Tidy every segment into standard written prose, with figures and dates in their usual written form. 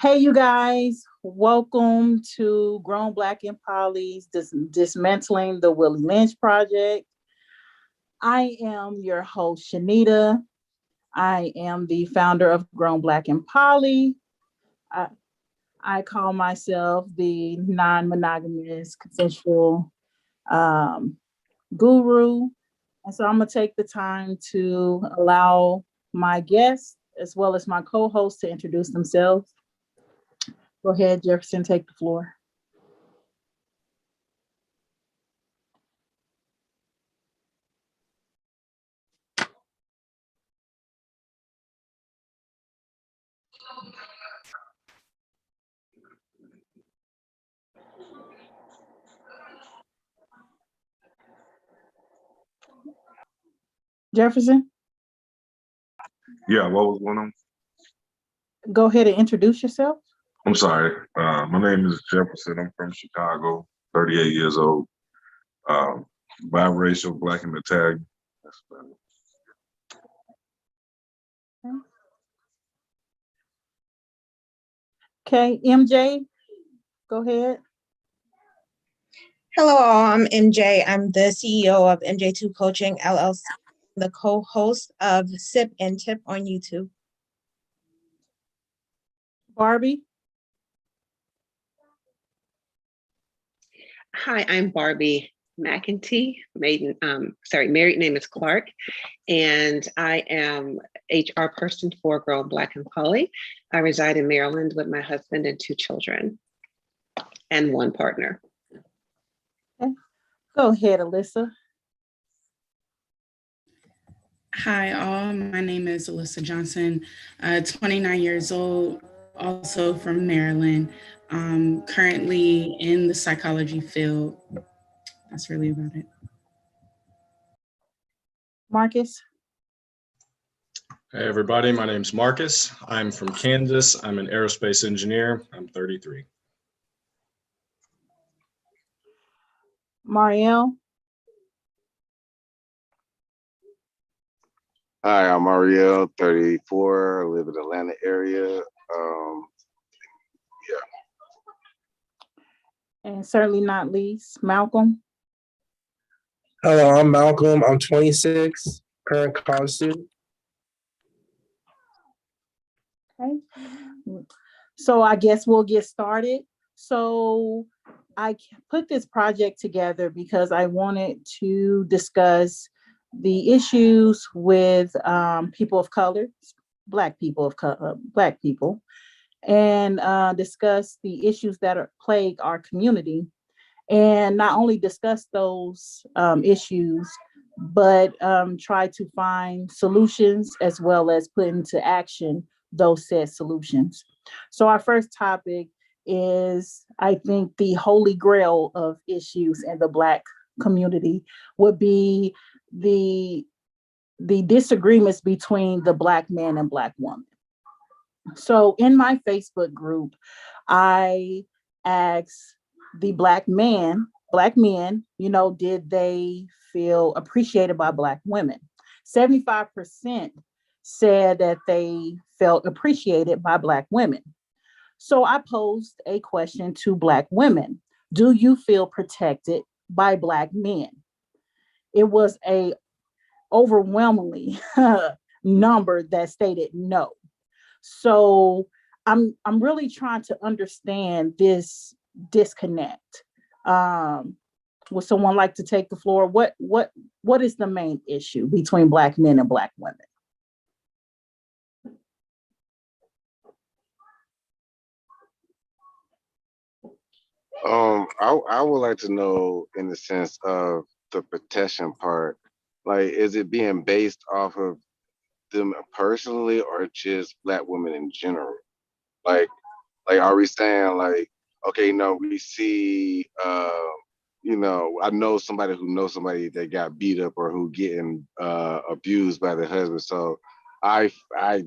Hey, you guys, welcome to Grown Black and Poly's Dismantling the Willie Lynch Project. I am your host, Shanita. I am the founder of Grown Black and Poly. I, I call myself the non-monogamous consensual um, guru. And so I'm going to take the time to allow my guests as well as my co-hosts to introduce themselves. Go ahead, Jefferson, take the floor. Jefferson, Yeah, what was going on? go ahead and introduce yourself. I'm sorry. My name is Jefferson. I'm from Chicago, 38 years old, um, biracial, black and Italian. That's about it. Okay, MJ, go ahead. Hello, all. I'm MJ. I'm the CEO of MJ2 Coaching LLC, the co-host of Sip and Tip on YouTube. Barbie. Hi, I'm Barbie McEntee. Married name is Clark, and I am HR person for Grown Black and Poly. I reside in Maryland with my husband and 2 children and 1 partner. Okay. Go ahead, Alyssa. Hi, all. My name is Alyssa Johnson, 29 years old, also from Maryland, currently in the psychology field. That's really about it. Marcus. Hey everybody, my name's Marcus. I'm from Kansas. I'm an aerospace engineer. I'm 33. Marielle. Hi, I'm Ariel, 34. I live in the Atlanta area. And certainly not least, Malcolm. Hello, I'm Malcolm. I'm 26, current college student. Okay. So I guess we'll get started. So I put this project together because I wanted to discuss the issues with people of color, Black people, and discuss the issues that plague our community. And not only discuss those issues, but try to find solutions as well as put into action those said solutions. So our first topic is, I think, the holy grail of issues in the Black community would be the disagreements between the Black man and Black woman. So in my Facebook group, I asked the Black men, did they feel appreciated by Black women? 75% said that they felt appreciated by Black women. So I posed a question to Black women. Do you feel protected by Black men? It was a overwhelmingly number that stated no. So I'm really trying to understand this disconnect. Would someone like to take the floor? What is the main issue between Black men and Black women? I would like to know, in the sense of the protection part, like, is it being based off of them personally or just Black women in general? Like are we saying, like, okay, no, we see, I know somebody who knows somebody that got beat up or who getting abused by the husband, so I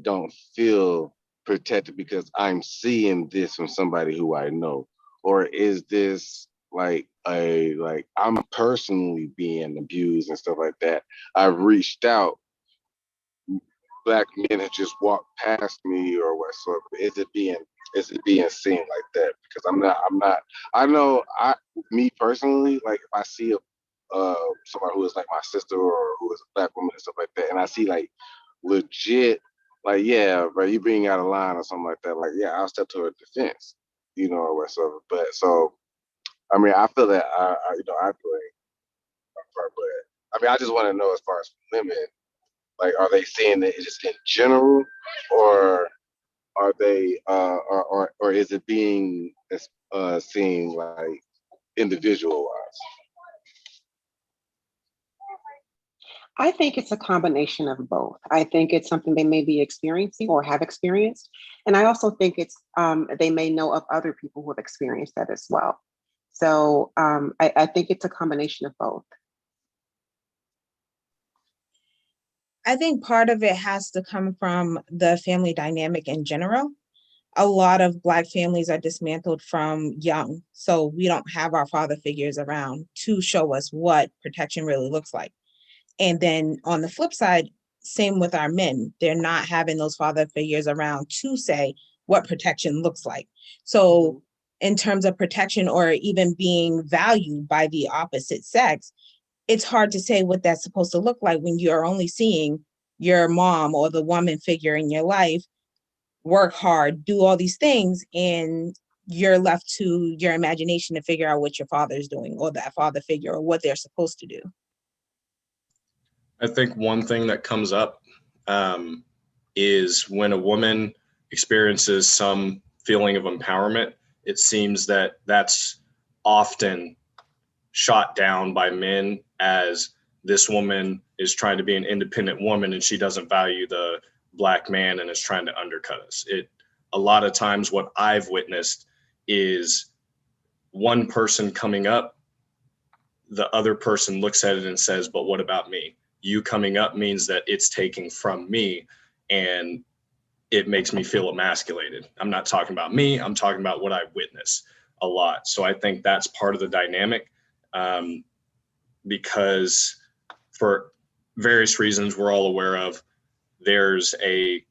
don't feel protected because I'm seeing this from somebody who I know? Or is this like I'm personally being abused and stuff like that? I've reached out, Black men have just walked past me or whatsoever. Is it being is it being seen like that? Because I know me personally, like if I see somebody who is like my sister or who is a black woman and stuff like that, and I see like legit, like, yeah, bro, you being out of line or something like that, like, yeah, I'll step to her defense, or whatsoever. But so, I mean, I feel that I play a part, but I mean, I just want to know as far as women, like, are they saying that it's just in general, or are they, or is it being seen like individual wise? I think it's a combination of both. I think it's something they may be experiencing or have experienced. And I also think it's they may know of other people who have experienced that as well. So I think it's a combination of both. I think part of it has to come from the family dynamic in general. A lot of Black families are dismantled from young, so we don't have our father figures around to show us what protection really looks like. And then on the flip side, same with our men. They're not having those father figures around to say what protection looks like. So in terms of protection or even being valued by the opposite sex, it's hard to say what that's supposed to look like when you're only seeing your mom or the woman figure in your life work hard, do all these things, and you're left to your imagination to figure out what your father's doing or that father figure or what they're supposed to do. I think one thing that comes up is when a woman experiences some feeling of empowerment, it seems that that's often shot down by men as this woman is trying to be an independent woman and she doesn't value the Black man and is trying to undercut us. A lot of times what I've witnessed is one person coming up, the other person looks at it and says, but what about me? You coming up means that it's taking from me and it makes me feel emasculated. I'm not talking about me, I'm talking about what I witness a lot. So I think that's part of the dynamic. Because for various reasons we're all aware of, there's a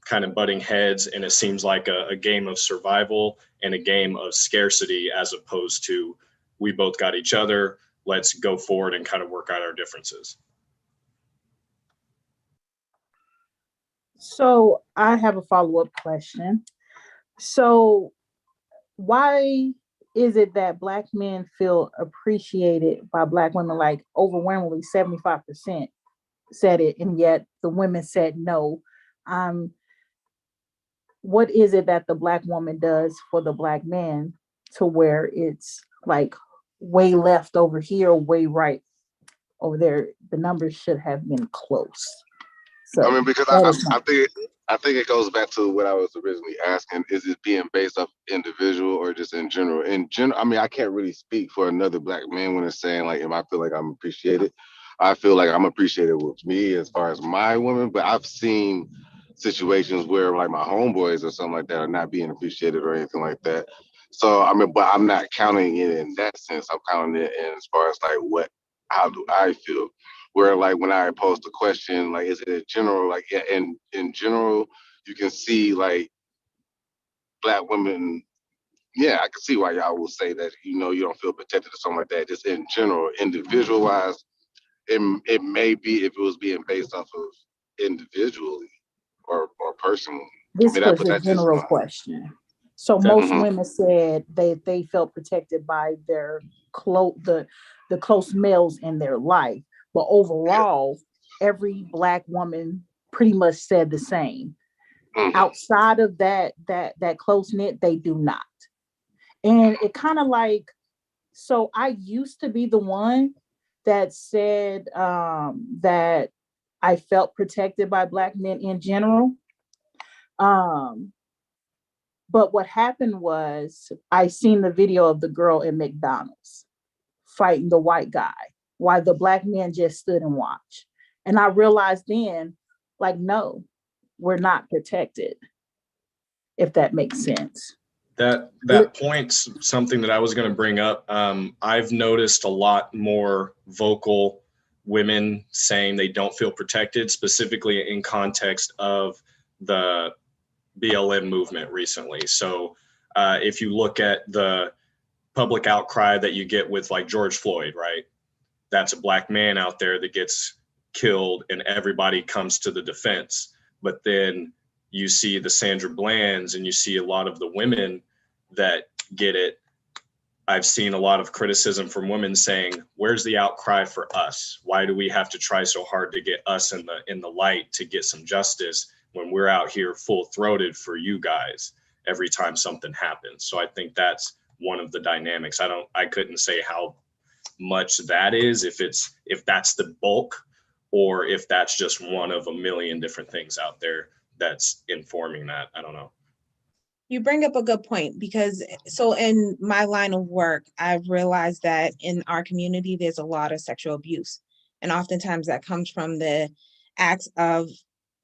kind of butting heads and it seems like a game of survival and a game of scarcity as opposed to we both got each other, let's go forward and kind of work out our differences. So I have a follow-up question. So why is it that Black men feel appreciated by Black women? Like overwhelmingly 75% said it, and yet the women said no. What is it that the Black woman does for the Black man to where it's like way left over here, way right over there? The numbers should have been close. So I mean, because I think it goes back to what I was originally asking: is it being based off individual or just in general? In general, I mean, I can't really speak for another Black man when it's saying like, if I feel like I'm appreciated, I feel like I'm appreciated with me as far as my women. But I've seen situations where like my homeboys or something like that are not being appreciated or anything like that. So I mean, but I'm not counting it in that sense. I'm counting it in as far as like how do I feel? Where like when I pose the question, like, is it in general? Like, yeah, in general, you can see like Black women. Yeah, I can see why y'all will say that, you don't feel protected or something like that. Just in general, individual wise, it may be if it was being based off of individually or personally. this I mean, was a that's just general question. So That- most women said they felt protected by their the close males in their life. But overall, every Black woman pretty much said the same. Outside of that close knit, they do not. And it kind of like, so I used to be the one that said that I felt protected by Black men in general. But what happened was I seen the video of the girl at McDonald's fighting the white guy while the Black men just stood and watched. And I realized then, like, no, we're not protected, if that makes sense. That point's something that I was going to bring up. I've noticed a lot more vocal women saying they don't feel protected, specifically in context of the BLM movement recently. So if you look at the public outcry that you get with like George Floyd, right? That's a Black man out there that gets killed and everybody comes to the defense. But then you see the Sandra Blands and you see a lot of the women that get it. I've seen a lot of criticism from women saying, where's the outcry for us? Why do we have to try so hard to get us in the light to get some justice when we're out here full throated for you guys every time something happens? So I think that's one of the dynamics. I couldn't say how much that is, if that's the bulk or if that's just one of a million different things out there that's informing that. I don't know. You bring up a good point because so in my line of work, I've realized that in our community, there's a lot of sexual abuse. And oftentimes that comes from the acts of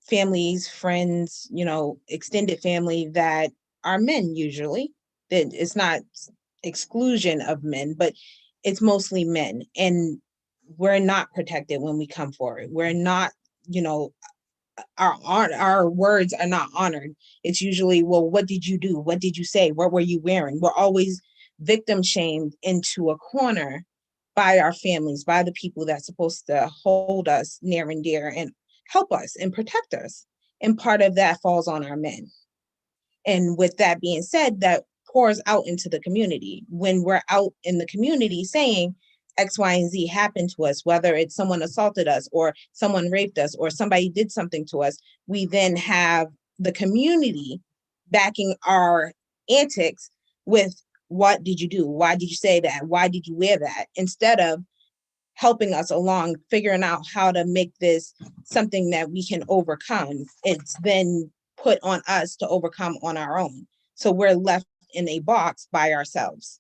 families, friends, extended family that are men usually. That it's not exclusion of men, but it's mostly men. And we're not protected when we come forward. We're not, our words are not honored. It's usually, well, what did you do? What did you say? What were you wearing? We're always victim shamed into a corner by our families, by the people that's supposed to hold us near and dear and help us and protect us. And part of that falls on our men. And with that being said, that pours out into the community. When we're out in the community saying, X, Y, and Z happened to us, whether it's someone assaulted us or someone raped us or somebody did something to us, we then have the community backing our antics with, what did you do? Why did you say that? Why did you wear that? Instead of helping us along, figuring out how to make this something that we can overcome, it's then put on us to overcome on our own. So we're left in a box by ourselves.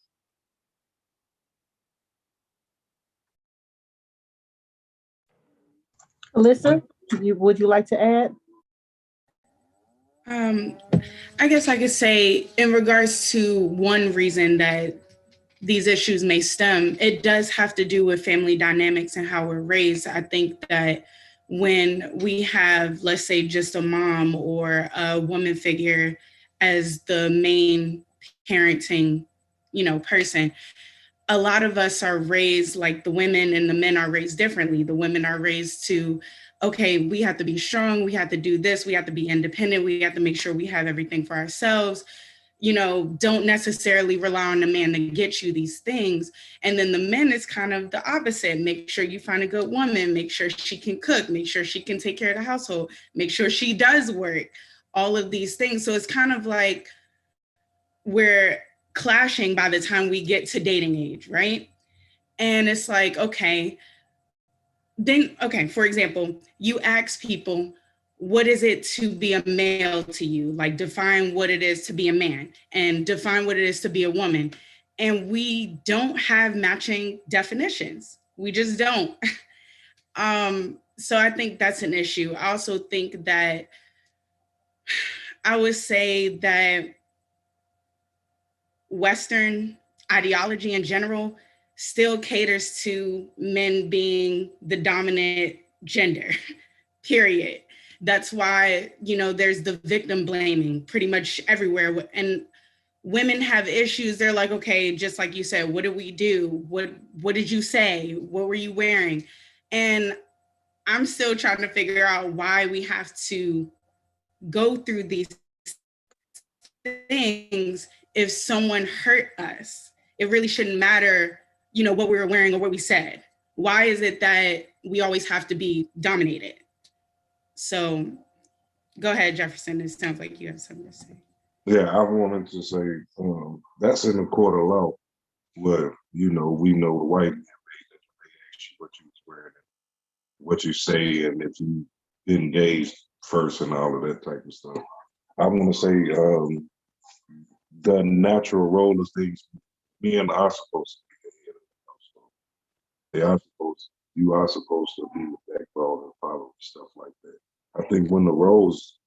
Alyssa, would you like to add? I guess I could say in regards to one reason that these issues may stem, it does have to do with family dynamics and how we're raised. I think that when we have, let's say, just a mom or a woman figure as the main parenting, person, a lot of us are raised like the women and the men are raised differently. The women are raised to, okay, we have to be strong, we have to do this, we have to be independent, we have to make sure we have everything for ourselves. Don't necessarily rely on the man to get you these things. And then the men is kind of the opposite. Make sure you find a good woman, make sure she can cook, make sure she can take care of the household, make sure she does work, all of these things. So it's kind of like we're clashing by the time we get to dating age, right? And it's like, okay, for example, you ask people, what is it to be a male to you? Like, define what it is to be a man and define what it is to be a woman. And we don't have matching definitions. We just don't. So I think that's an issue. I also think that I would say that Western ideology in general still caters to men being the dominant gender, period. That's why, there's the victim blaming pretty much everywhere. And women have issues. They're like, okay, just like you said, what did we do? What did you say? What were you wearing? And I'm still trying to figure out why we have to go through these things. If someone hurt us, it really shouldn't matter, what we were wearing or what we said. Why is it that we always have to be dominated? So go ahead, Jefferson. It sounds like you have something to say. Yeah, I wanted to say that's in the court of law where, we know the white man they ask you what you was wearing, what you say, and if you engaged first and all of that type of stuff. I want to say the natural role of things, men are supposed to be the head of the household. You are supposed to be the backbone and follow stuff like that. I think when the roles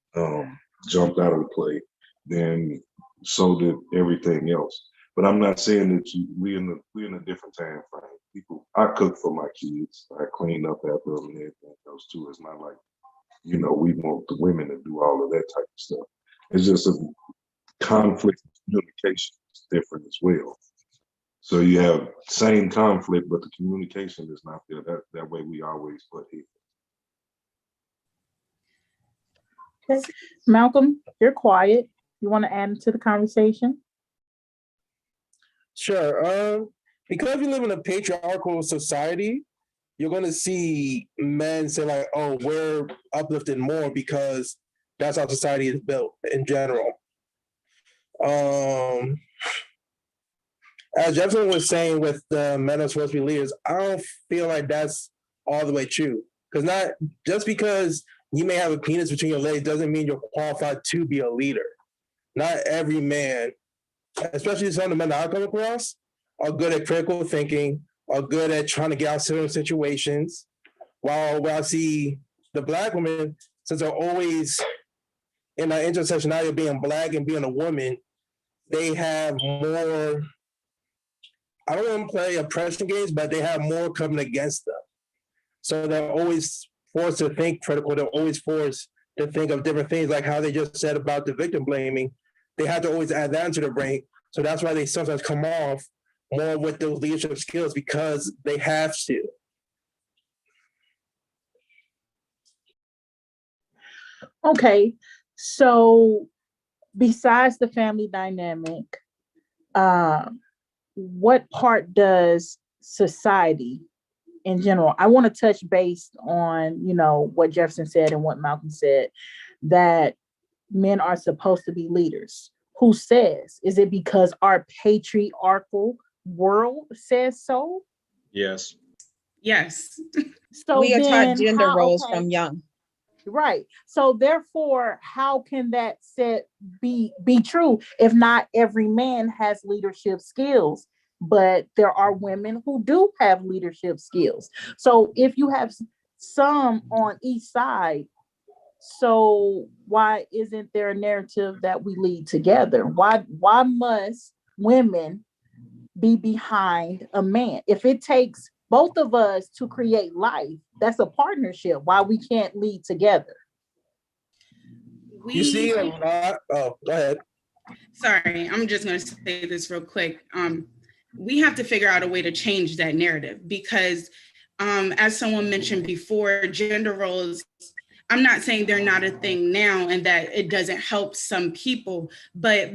jumped out of the play, then so did everything else. But I'm not saying that we in a different time frame. I cook for my kids. I clean up after them and everything else too. It's not like, we want the women to do all of that type of stuff. It's just a conflict of communication is different as well. So you have same conflict, but the communication is not there. That way we always put here. Okay. Malcolm, you're quiet. You want to add to the conversation? Sure. Because we live in a patriarchal society, you're going to see men say like, "Oh, we're uplifted more because that's how society is built in general." As Jefferson was saying with the men are supposed to be leaders, I don't feel like that's all the way true. Because not just because you may have a penis between your legs doesn't mean you're qualified to be a leader. Not every man, especially some of the men that I come across, are good at critical thinking, are good at trying to get out of certain situations. While I see the Black women, since they're always in that intersectionality of being Black and being a woman, they have more, I don't want to play oppression games, but they have more coming against them. So they're always forced to think critical. They're always forced to think of different things, like how they just said about the victim blaming. They have to always add that into their brain. So that's why they sometimes come off more with those leadership skills, because they have to. Okay, so besides the family dynamic, what part does society in general? I want to touch base on, what Jefferson said and what Malcolm said, that men are supposed to be leaders. Who says? Is it because our patriarchal world says so? Yes. Yes. So We are taught then gender roles okay, from young. right. So therefore, how can that set be true if not every man has leadership skills, but there are women who do have leadership skills? So if you have some on each side, so why isn't there a narrative that we lead together? Why must women be behind a man? If it takes both of us to create life, that's a partnership. Why we can't lead together? You see a lot. Oh, go ahead. Sorry, I'm just going to say this real quick. We have to figure out a way to change that narrative because, as someone mentioned before, gender roles, I'm not saying they're not a thing now and that it doesn't help some people, but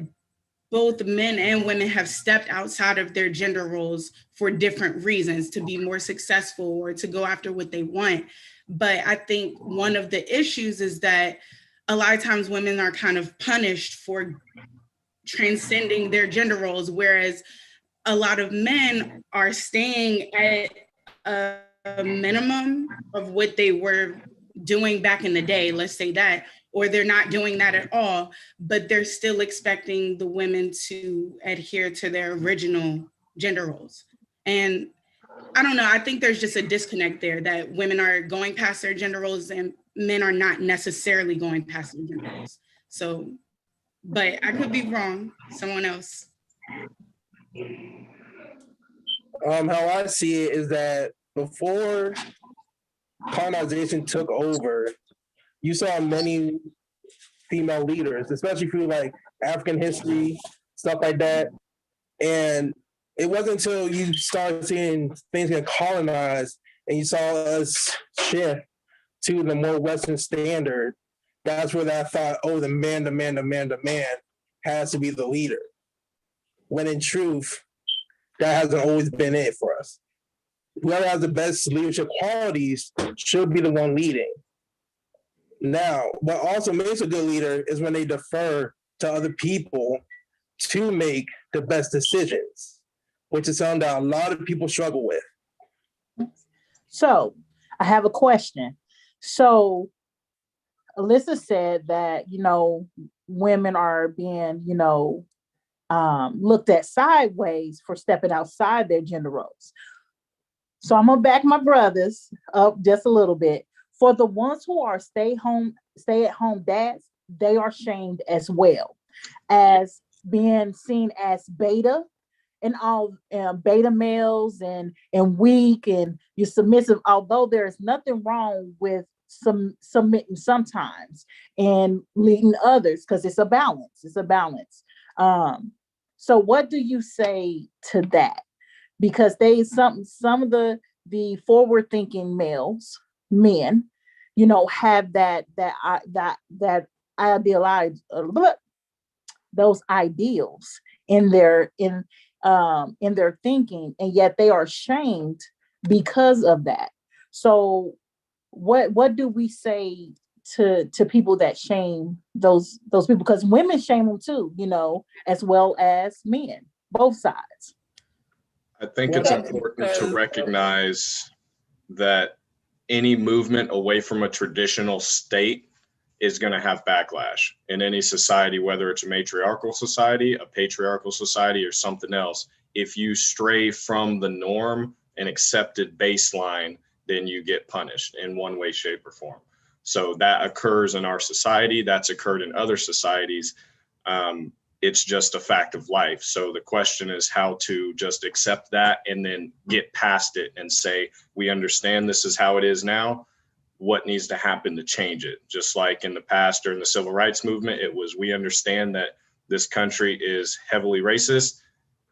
both men and women have stepped outside of their gender roles for different reasons, to be more successful or to go after what they want. But I think one of the issues is that a lot of times women are kind of punished for transcending their gender roles, whereas a lot of men are staying at a minimum of what they were doing back in the day, let's say that, or they're not doing that at all, but they're still expecting the women to adhere to their original gender roles. And I don't know, I think there's just a disconnect there, that women are going past their gender roles and men are not necessarily going past their gender roles. So, but I could be wrong, someone else. How I see it is that before colonization took over, you saw many female leaders, especially through like African history, stuff like that. And it wasn't until you started seeing things get colonized and you saw us shift to the more Western standard, that's where I thought, oh, the man has to be the leader. When in truth, that hasn't always been it for us. Whoever has the best leadership qualities should be the one leading. Now, what also makes a good leader is when they defer to other people to make the best decisions, which is something that a lot of people struggle with. So I have a question. So Alyssa said that, women are being, looked at sideways for stepping outside their gender roles. So I'm gonna back my brothers up just a little bit. For the ones who are stay-at-home dads, they are shamed as well as being seen as beta and all beta males and weak and you're submissive. Although there is nothing wrong with submitting sometimes and leading others, because it's a balance. It's a balance. So what do you say to that? Because some of the forward thinking men, have that idealized those ideals in their thinking, and yet they are shamed because of that. So what do we say to people that shame those people? Because women shame them too, as well as men, both sides. I think it's important to recognize that any movement away from a traditional state is going to have backlash in any society, whether it's a matriarchal society, a patriarchal society, or something else. If you stray from the norm and accepted baseline, then you get punished in one way, shape, or form. So that occurs in our society. That's occurred in other societies. It's just a fact of life. So the question is how to just accept that and then get past it and say, we understand this is how it is now. What needs to happen to change it? Just like in the past during the civil rights movement, it was, we understand that this country is heavily racist.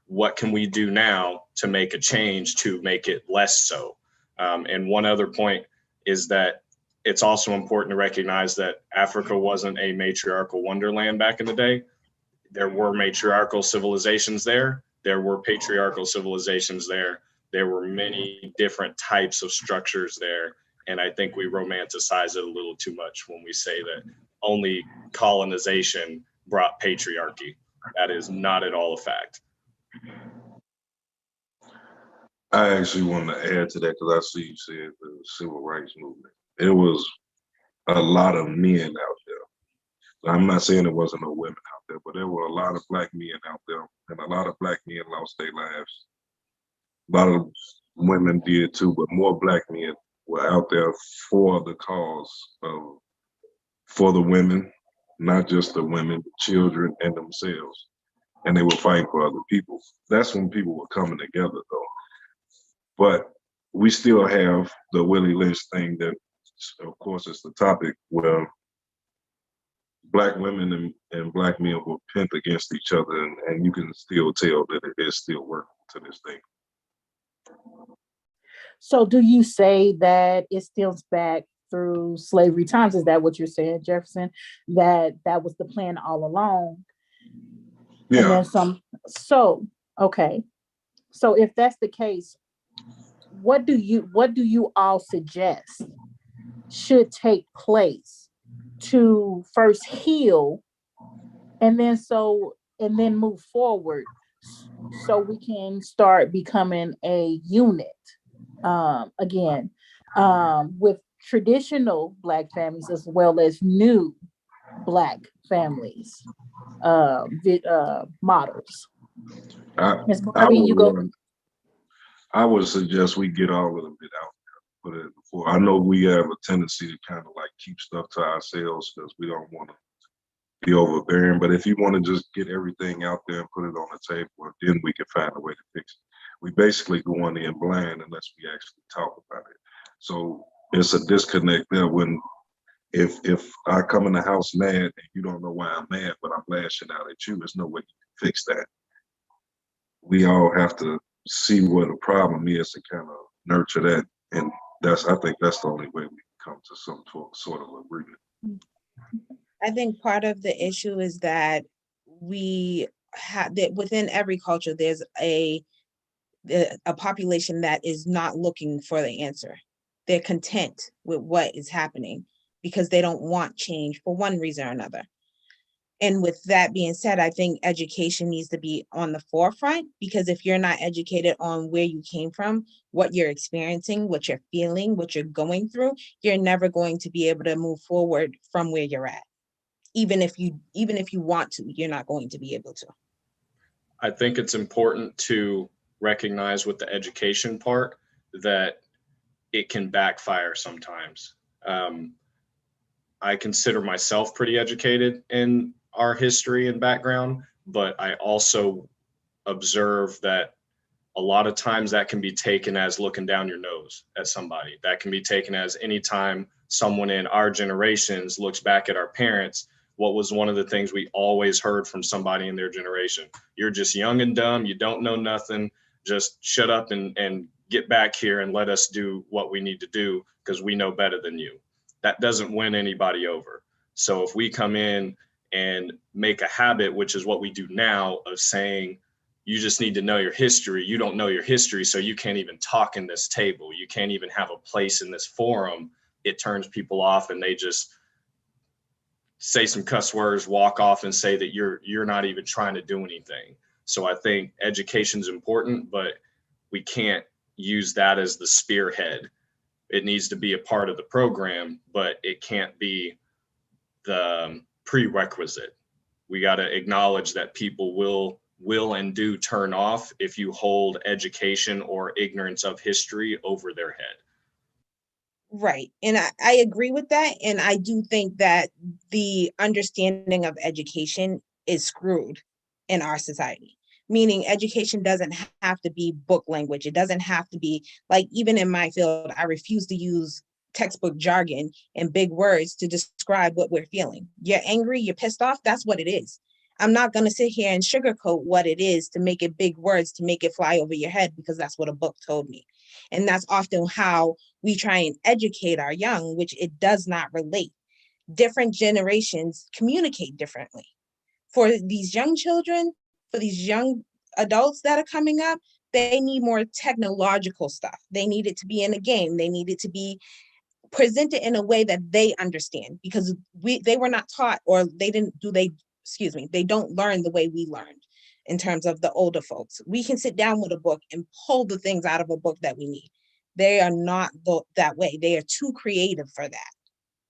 What can we do now to make a change to make it less so? And one other point is that it's also important to recognize that Africa wasn't a matriarchal wonderland back in the day. There were matriarchal civilizations there. There were patriarchal civilizations there. There were many different types of structures there. And I think we romanticize it a little too much when we say that only colonization brought patriarchy. That is not at all a fact. I actually want to add to that because I see you said the civil rights movement. It was a lot of men out there. I'm not saying there wasn't no women out there, but there were a lot of Black men out there, and a lot of Black men lost their lives. A lot of women did too, but more Black men were out there for the cause of, for the women, not just the women, the children and themselves. And they were fighting for other people. That's when people were coming together though. But we still have the Willie Lynch thing that, of course, is the topic where Black women and Black men were pent against each other, and you can still tell that it is still working to this day. So do you say that it stems back through slavery times? Is that what you're saying, Jefferson? That was the plan all along? Yeah. And then some. So, okay. So if that's the case, what do you all suggest should take place to first heal and then move forward so we can start becoming a unit again, with traditional Black families as well as new Black families models? Ms. Barbie, you go. I would suggest we get all of it out there, put it before. I know we have a tendency to kind of like keep stuff to ourselves because we don't want to be overbearing. But if you want to just get everything out there and put it on the table, then we can find a way to fix it. We basically go on in blind unless we actually talk about it. So it's a disconnect there when if I come in the house mad and you don't know why I'm mad, but I'm lashing out at you, there's no way you can fix that. We all have to see what the problem is and kind of nurture that. And I think that's the only way we can come to some sort of agreement. I think part of the issue is that we have that within every culture, there's a population that is not looking for the answer. They're content with what is happening because they don't want change for one reason or another. And with that being said, I think education needs to be on the forefront, because if you're not educated on where you came from, what you're experiencing, what you're feeling, what you're going through, you're never going to be able to move forward from where you're at. Even if you want to, you're not going to be able to. I think it's important to recognize with the education part that it can backfire sometimes. I consider myself pretty educated in our history and background, but I also observe that a lot of times that can be taken as looking down your nose at somebody. That can be taken as any time someone in our generations looks back at our parents, what was one of the things we always heard from somebody in their generation? You're just young and dumb. You don't know nothing. Just shut up and get back here and let us do what we need to do because we know better than you. That doesn't win anybody over. So if we come in and make a habit, which is what we do now, of saying, you just need to know your history. You don't know your history, so you can't even talk in this table. You can't even have a place in this forum. It turns people off and they just say some cuss words, walk off and say that you're not even trying to do anything. So I think education is important, but we can't use that as the spearhead. It needs to be a part of the program, but it can't be the prerequisite. We got to acknowledge that people will and do turn off if you hold education or ignorance of history over their head. Right. And I agree with that. And I do think that the understanding of education is screwed in our society, meaning education doesn't have to be book language. It doesn't have to be like, even in my field, I refuse to use textbook jargon and big words to describe what we're feeling. You're angry, you're pissed off, that's what it is. I'm not going to sit here and sugarcoat what it is to make it big words, to make it fly over your head, because that's what a book told me. And that's often how we try and educate our young, which it does not relate. Different generations communicate differently. For these young children, for these young adults that are coming up, they need more technological stuff. They need it to be in a game. They need it to be presented in a way that they understand, because they were not taught, or they don't learn the way we learned in terms of the older folks. We can sit down with a book and pull the things out of a book that we need. They are not that way. They are too creative for that.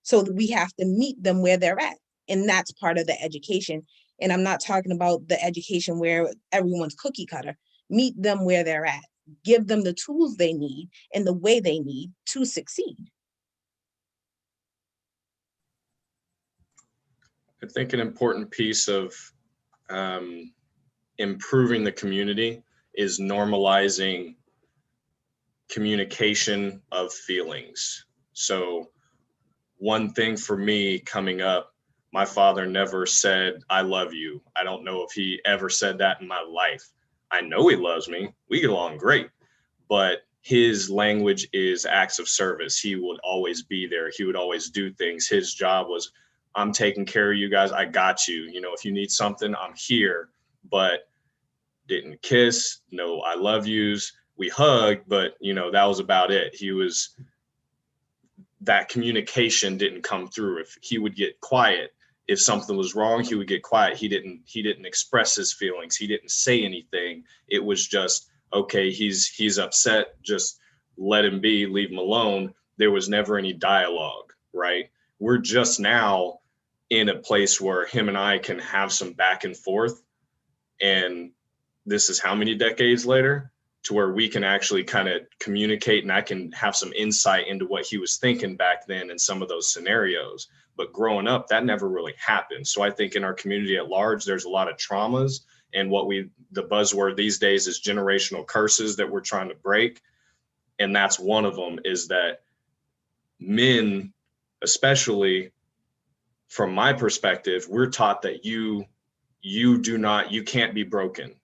So we have to meet them where they're at. And that's part of the education. And I'm not talking about the education where everyone's cookie cutter. Meet them where they're at. Give them the tools they need and the way they need to succeed. I think an important piece of improving the community is normalizing communication of feelings. So one thing for me coming up, my father never said, I love you. I don't know if he ever said that in my life. I know he loves me. We get along great, but his language is acts of service. He would always be there. He would always do things. His job was, I'm taking care of you guys. I got you. You know, if you need something, I'm here. But didn't kiss, no I love yous. We hugged, but you know, that was about it. That communication didn't come through. If he would get quiet, if something was wrong, he would get quiet. He didn't express his feelings. He didn't say anything. It was just, okay, he's upset, just let him be, leave him alone. There was never any dialogue, right? We're just now in a place where him and I can have some back and forth. And this is how many decades later, to where we can actually kind of communicate, and I can have some insight into what he was thinking back then in some of those scenarios. But growing up, that never really happened. So I think in our community at large, there's a lot of traumas, and the buzzword these days is generational curses that we're trying to break. And that's one of them, is that men, especially from my perspective, we're taught that you can't be broken.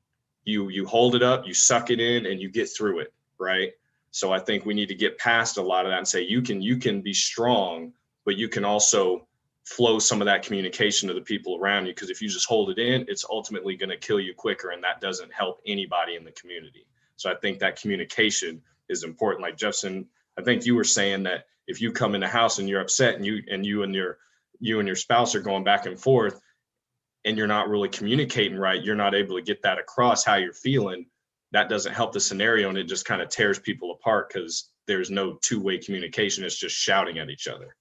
You hold it up, you suck it in, and you get through it, right? So I think we need to get past a lot of that and say, you can be strong, but you can also flow some of that communication to the people around you. Because if you just hold it in, it's ultimately going to kill you quicker, and that doesn't help anybody in the community. So I think that communication is important. Like Jefferson, I think you were saying that if you come in the house and you're upset, and you and your spouse are going back and forth, and you're not really communicating right, you're not able to get that across how you're feeling, that doesn't help the scenario, and it just kind of tears people apart because there's no two-way communication. It's just shouting at each other.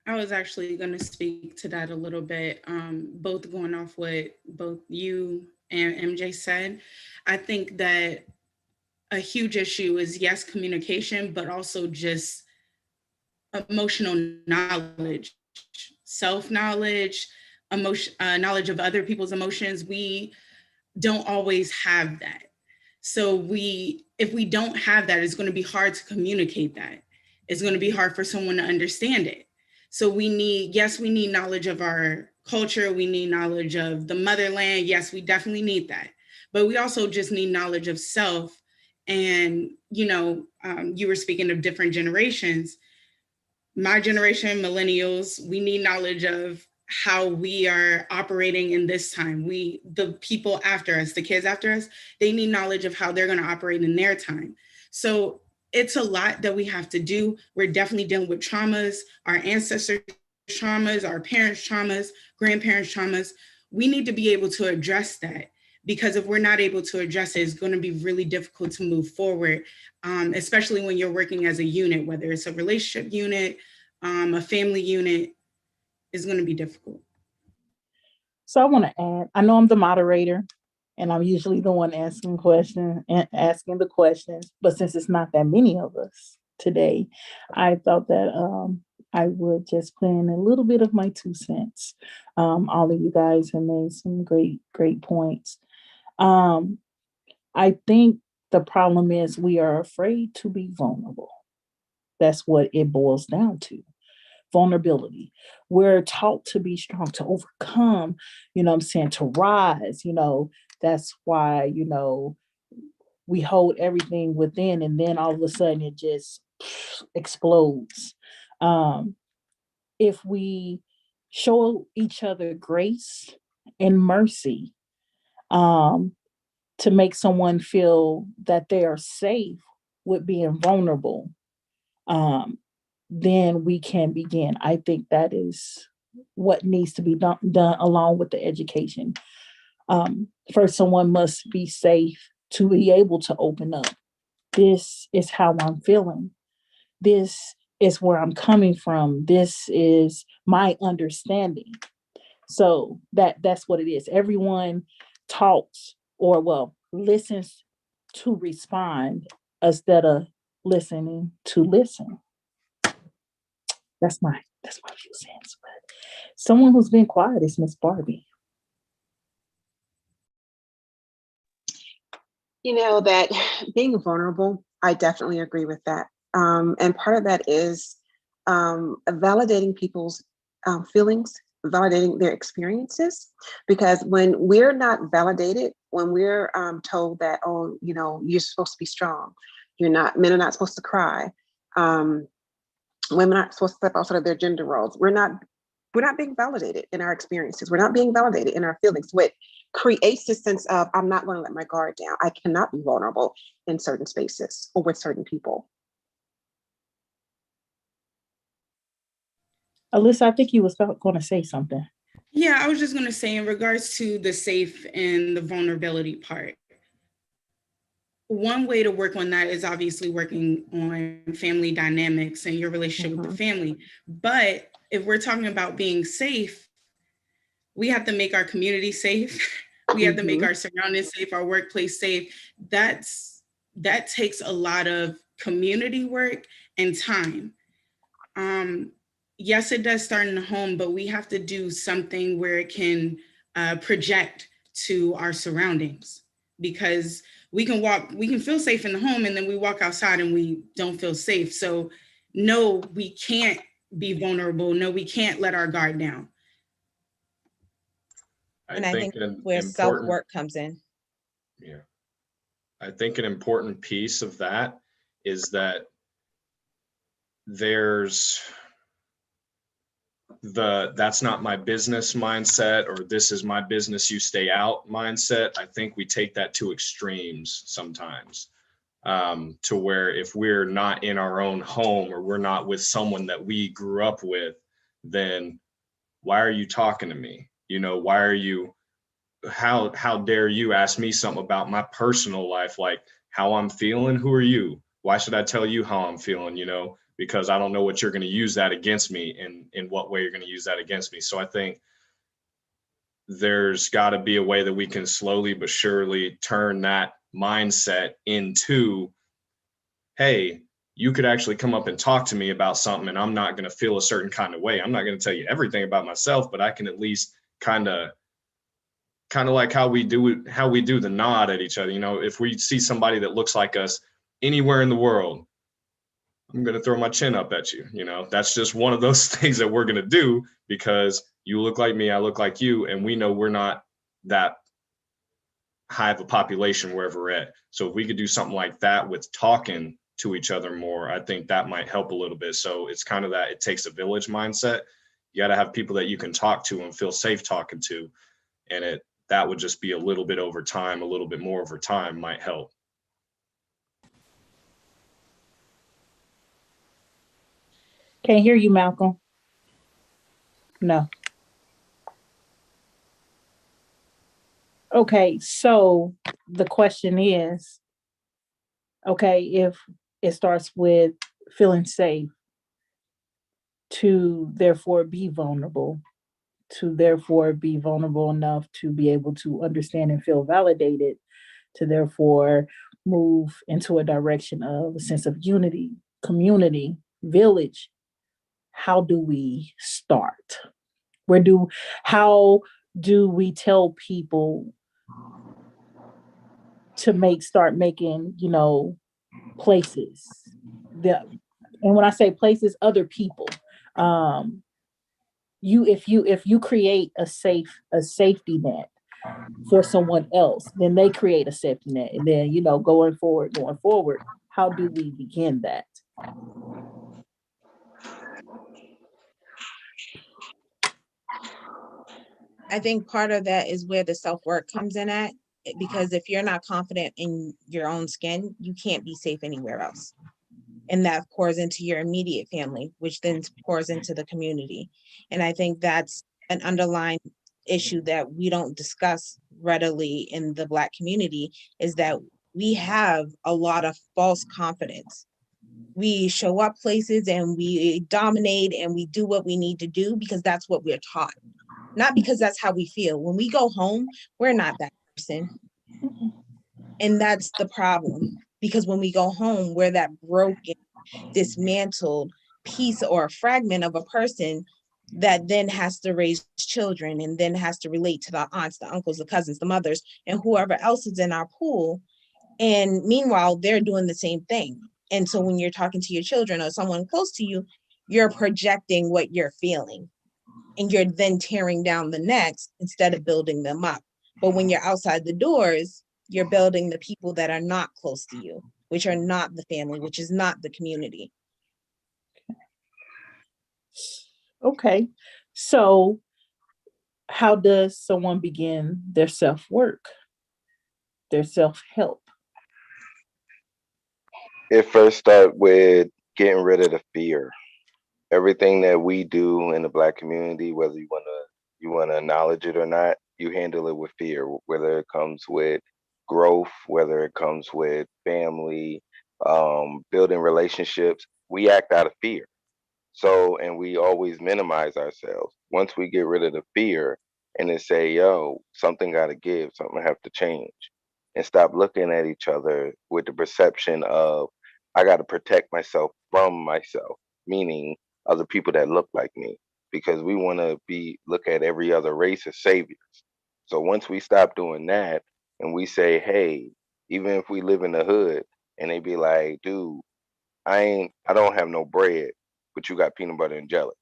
I was actually going to speak to that a little bit, both going off what both you and MJ said. I think that a huge issue is, yes, communication, but also just emotional knowledge, self-knowledge, knowledge of other people's emotions. We don't always have that. So if we don't have that, it's going to be hard to communicate that. it's going to be hard for someone to understand it. So we need knowledge of our culture. We need knowledge of the motherland. Yes, we definitely need that. But we also just need knowledge of self. And, you were speaking of different generations. My generation, millennials, we need knowledge of how we are operating in this time. The people after us, the kids after us, they need knowledge of how they're going to operate in their time. So it's a lot that we have to do. We're definitely dealing with traumas, our ancestors' traumas, our parents' traumas, grandparents' traumas. We need to be able to address that, because if we're not able to address it, it's going to be really difficult to move forward, especially when you're working as a unit, whether it's a relationship unit, a family unit, is going to be difficult. So I want to add, I know I'm the moderator and I'm usually the one asking the questions, but since it's not that many of us today, I thought that I would just put in a little bit of my 2 cents. All of you guys have made some great points. I think the problem is we are afraid to be vulnerable. That's what it boils down to. Vulnerability. We're taught to be strong, to overcome, to rise, that's why, we hold everything within, and then all of a sudden it just explodes. If we show each other grace and mercy, to make someone feel that they are safe with being vulnerable, then we can begin. I think that is what needs to be done along with the education. First, someone must be safe to be able to open up. This is how I'm feeling. This is where I'm coming from. This is my understanding. So that's what it is. Everyone talks listens to respond instead of listening to listen. That's my few cents. But someone who's been quiet is Miss Barbie. That being vulnerable, I definitely agree with that. And part of that is validating people's feelings, validating their experiences, because when we're not validated, when we're told that, you're supposed to be strong, men are not supposed to cry, women aren't supposed to step outside of their gender roles. We're not being validated in our experiences. We're not being validated in our feelings, which creates this sense of, I'm not going to let my guard down. I cannot be vulnerable in certain spaces or with certain people. Alyssa, I think you was going to say something. Yeah, I was just going to say, in regards to the safe and the vulnerability part, one way to work on that is obviously working on family dynamics and your relationship with the family. But if we're talking about being safe, we have to make our community safe. We have to make our surroundings safe, our workplace safe. That takes a lot of community work and time. Yes, it does start in the home, but we have to do something where it can project to our surroundings, because we can feel safe in the home, and then we walk outside and we don't feel safe. So no, we can't be vulnerable. No, we can't let our guard down. And I think where self-work comes in. Yeah. I think an important piece of that is that there's that's not my business mindset, or this is my business, you stay out mindset. I think we take that to extremes sometimes, to where if we're not in our own home, or we're not with someone that we grew up with, then why are you talking to me? Why are you, how dare you ask me something about my personal life, like how I'm feeling? Who are you? Why should I tell you how I'm feeling? Because I don't know what you're going to use that against me, and in what way you're going to use that against me. So I think there's got to be a way that we can slowly but surely turn that mindset into, hey, you could actually come up and talk to me about something, and I'm not going to feel a certain kind of way. I'm not going to tell you everything about myself, but I can at least kind of like how we do the nod at each other. If we see somebody that looks like us anywhere in the world, I'm going to throw my chin up at you. You know, that's just one of those things that we're going to do because you look like me, I look like you, and we know we're not that high of a population wherever we're at. So if we could do something like that with talking to each other more, I think that might help a little bit. So it's kind of that it takes a village mindset. You got to have people that you can talk to and feel safe talking to. And that would just be a little bit over time, a little bit more over time might help. Can't hear you, Malcolm. No. Okay, so the question is, okay, if it starts with feeling safe to therefore be vulnerable, to therefore be vulnerable enough to be able to understand and feel validated, to therefore move into a direction of a sense of unity, community, village. How do we start? How do we tell people to start making, places? And when I say places, other people. If you create a safety net for someone else, then they create a safety net. And then, going forward, how do we begin that? I think part of that is where the self-work comes in at, because if you're not confident in your own skin, you can't be safe anywhere else. And that pours into your immediate family, which then pours into the community. And I think that's an underlying issue that we don't discuss readily in the Black community, is that we have a lot of false confidence. We show up places and we dominate and we do what we need to do because that's what we're taught, not because that's how we feel. When we go home, we're not that person. And that's the problem, because when we go home, we're that broken, dismantled piece or a fragment of a person that then has to raise children and then has to relate to the aunts, the uncles, the cousins, the mothers, and whoever else is in our pool. And meanwhile, they're doing the same thing. And so when you're talking to your children or someone close to you, you're projecting what you're feeling. And you're then tearing down the next instead of building them up. But when you're outside the doors, you're building the people that are not close to you, which are not the family, which is not the community. Okay. So how does someone begin their self-work, their self-help? It first starts with getting rid of the fear. Everything that we do in the Black community, whether you wanna acknowledge it or not, you handle it with fear, whether it comes with growth, whether it comes with family, building relationships. We act out of fear. So, and we always minimize ourselves. Once we get rid of the fear and then say, yo, something got to give, something have to change, and stop looking at each other with the perception of, I got to protect myself from myself, meaning other people that look like me, because we want to look at every other race as saviors. So once we stop doing that and we say, hey, even if we live in the hood and they be like, dude, I don't have no bread, but you got peanut butter and jelly.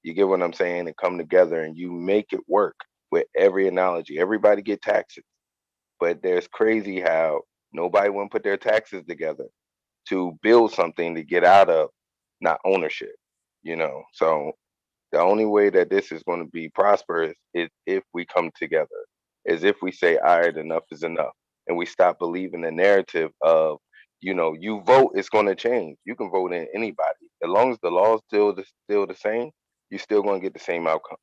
You get what I'm saying? And come together and you make it work with every analogy. Everybody get taxes, but there's crazy how nobody want to put their taxes together to build something to get out of not ownership, So the only way that this is going to be prosperous is if we come together, is if we say, all right, enough is enough. And we stop believing the narrative of, you vote, it's going to change. You can vote in anybody. As long as the law is still the same, you're still going to get the same outcome.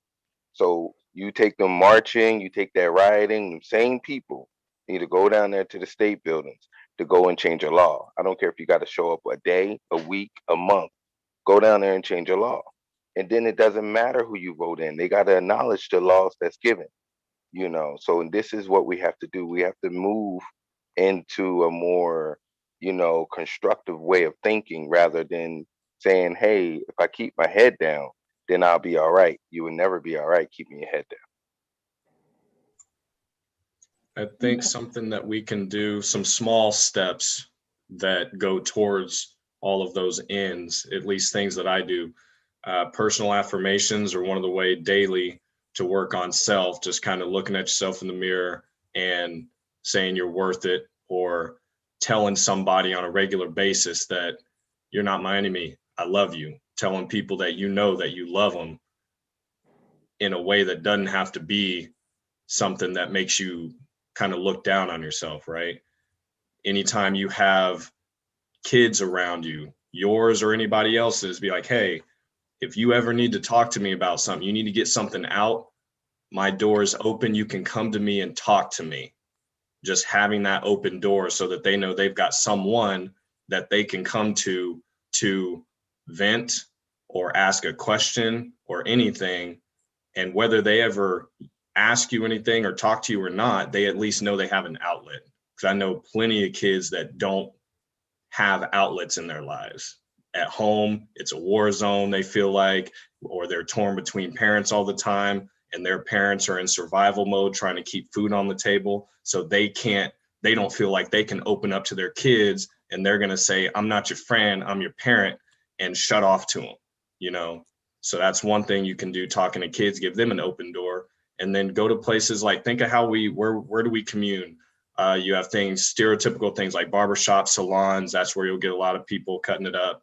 So you take them marching, you take that rioting, the same people need to go down there to the state buildings to go and change a law. I don't care if you got to show up a day, a week, a month. Go down there and change a law. And then it doesn't matter who you vote in. They got to acknowledge the laws that's given, So this is what we have to do. We have to move into a more, constructive way of thinking rather than saying, hey, if I keep my head down, then I'll be all right. You will never be all right keeping your head down. I think something that we can do, some small steps that go towards all of those ends, at least things that I do. Personal affirmations are one of the way daily to work on self, just kind of looking at yourself in the mirror and saying you're worth it, or telling somebody on a regular basis that you're not my enemy, I love you. Telling people that you know that you love them in a way that doesn't have to be something that makes you kind of look down on yourself, right? Anytime you have kids around you, yours or anybody else's, be like, hey, if you ever need to talk to me about something, you need to get something out, my door is open. You can come to me and talk to me. Just having that open door so that they know they've got someone that they can come to vent or ask a question or anything. And whether they ever ask you anything or talk to you or not, they at least know they have an outlet. Because I know plenty of kids that don't have outlets in their lives. At home, it's a war zone, they feel like, or they're torn between parents all the time, and their parents are in survival mode trying to keep food on the table. So they don't feel like they can open up to their kids, and they're going to say, I'm not your friend, I'm your parent, and shut off to them, you know? So that's one thing you can do, talking to kids, give them an open door, and then go to places like, think of how where do we commune? You have things, stereotypical things like barbershop, salons. That's where you'll get a lot of people cutting it up.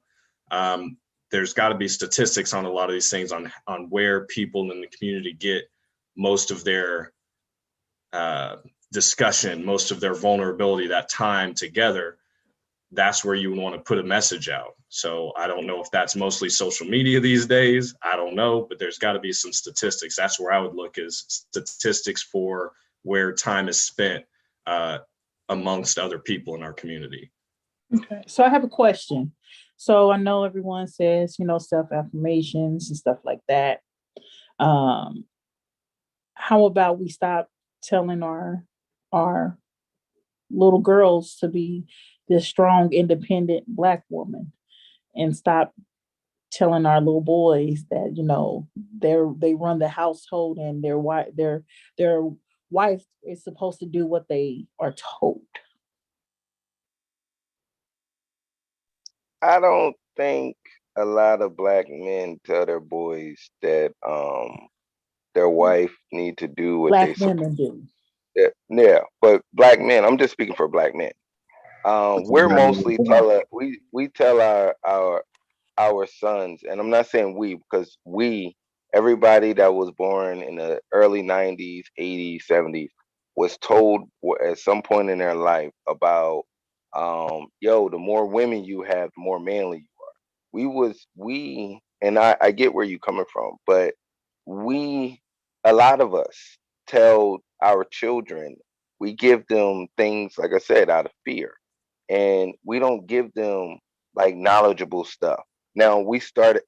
There's got to be statistics on a lot of these things on where people in the community get most of their discussion, most of their vulnerability, that time together. That's where you want to put a message out. So I don't know if that's mostly social media these days. I don't know, but there's got to be some statistics. That's where I would look, is statistics for where time is spent amongst other people in our community. Okay, so I have a question. So I know everyone says, self-affirmations and stuff like that. How about we stop telling our little girls to be this strong, independent Black woman, and stop telling our little boys that they run the household and their wife is supposed to do what they are told. I don't think a lot of Black men tell their boys that their wife need to do what Black they supposed women do. to. Yeah, but Black men, I'm just speaking for Black men. We're mostly we tell our sons, and I'm not saying we, because everybody that was born in the early 90s, 80s, 70s was told at some point in their life about, the more women you have, the more manly you are. And I get where you're coming from, but a lot of us tell our children, we give them things, like I said, out of fear, and we don't give them like knowledgeable stuff. Now we start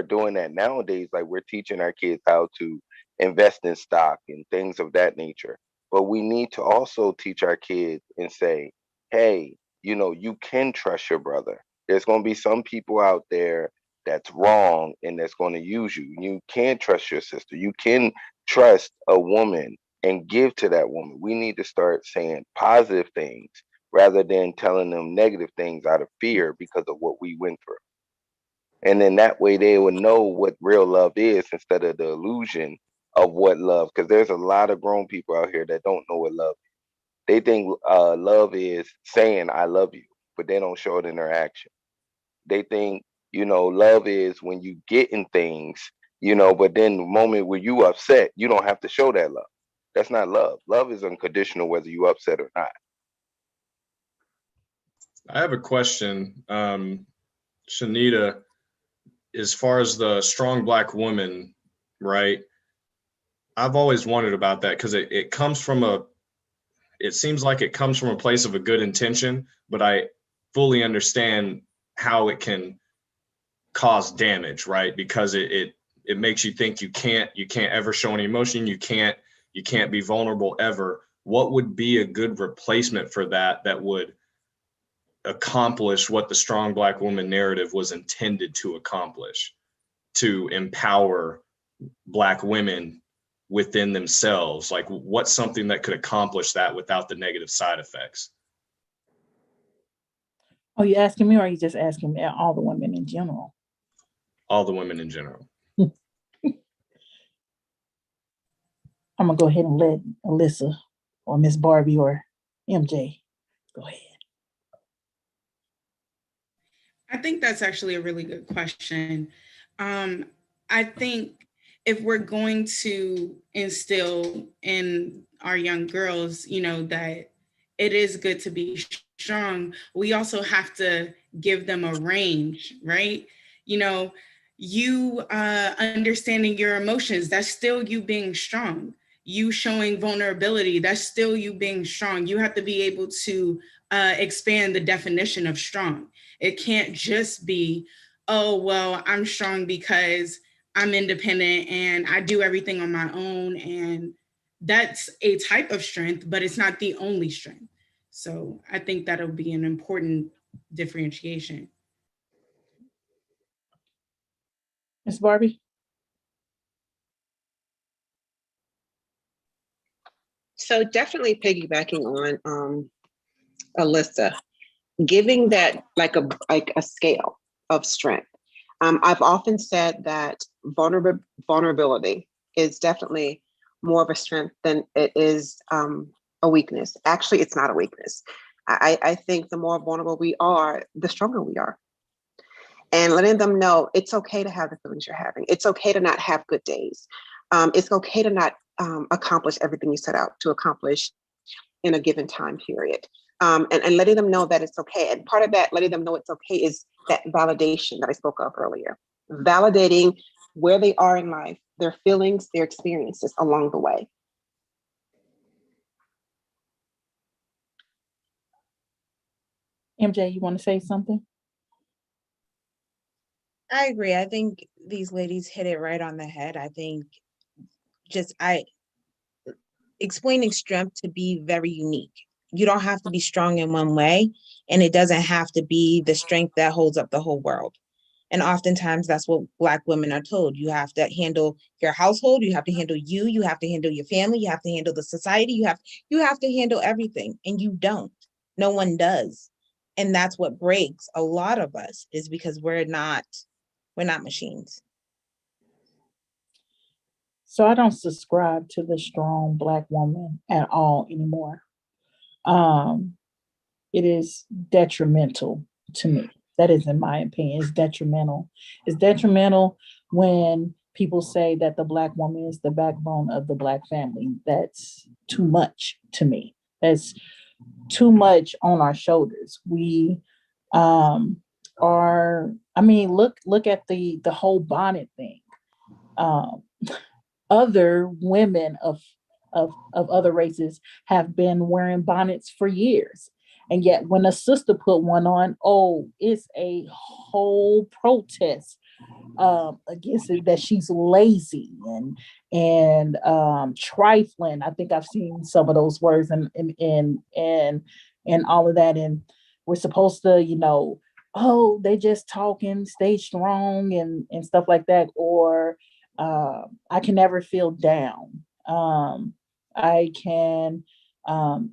doing that nowadays, like we're teaching our kids how to invest in stock and things of that nature. But we need to also teach our kids and say, hey, you can trust your brother. There's going to be some people out there that's wrong and that's going to use you. You can trust your sister. You can trust a woman and give to that woman. We need to start saying positive things rather than telling them negative things out of fear because of what we went through. And then that way they would know what real love is instead of the illusion of what love, because there's a lot of grown people out here that don't know what love is. They think love is saying I love you, but they don't show it in their action. They think, love is when you get in things, but then the moment where you upset, you don't have to show that love. That's not love. Love is unconditional whether you upset or not. I have a question, Shanita, as far as the strong Black woman, right? I've always wondered about that, because it seems like it comes from a place of a good intention, but I fully understand how it can cause damage, right? Because it makes you think you can't ever show any emotion, you can't be vulnerable ever. What would be a good replacement for that would accomplish what the strong Black woman narrative was intended to accomplish, to empower Black women within themselves? Like, what's something that could accomplish that without the negative side effects? Are you asking me, or are you just asking all the women in general? All the women in general. I'm gonna go ahead and let Alyssa or Miss Barbie or MJ go ahead. I think that's actually a really good question. I think if we're going to instill in our young girls, that it is good to be strong, we also have to give them a range, right? You understanding your emotions, that's still you being strong. You showing vulnerability, that's still you being strong. You have to be able to expand the definition of strong. It can't just be, oh, well, I'm strong because I'm independent and I do everything on my own. And that's a type of strength, but it's not the only strength. So I think that'll be an important differentiation. Miss Barbie? So definitely piggybacking on Alyssa, giving that like a scale of strength. I've often said that vulnerability is definitely more of a strength than it is a weakness. Actually, it's not a weakness. I think the more vulnerable we are, the stronger we are. And letting them know it's okay to have the feelings you're having. It's okay to not have good days. It's okay to not accomplish everything you set out to accomplish in a given time period. And letting them know that it's okay. And part of that, letting them know it's okay, is that validation that I spoke of earlier. Validating where they are in life, their feelings, their experiences along the way. MJ, you want to say something? I agree. I think these ladies hit it right on the head. I think explaining strength to be very unique. You don't have to be strong in one way, and it doesn't have to be the strength that holds up the whole world. And oftentimes that's what Black women are told. You have to handle your household, you have to handle you have to handle your family, you have to handle the society, you have to handle everything, and you don't. No one does. And that's what breaks a lot of us, is because we're not machines. So I don't subscribe to the strong Black woman at all anymore. It is detrimental to me. That is, in my opinion, it's detrimental. It's detrimental when people say that the Black woman is the backbone of the Black family. That's too much to me. That's too much on our shoulders. We are, I mean, look at the whole bonnet thing. Other women of other races have been wearing bonnets for years. And yet when a sister put one on, oh, it's a whole protest against it, that she's lazy and trifling. I think I've seen some of those words and all of that. And we're supposed to, oh, they just talking, stay strong and stuff like that. Or I can never feel down. I can,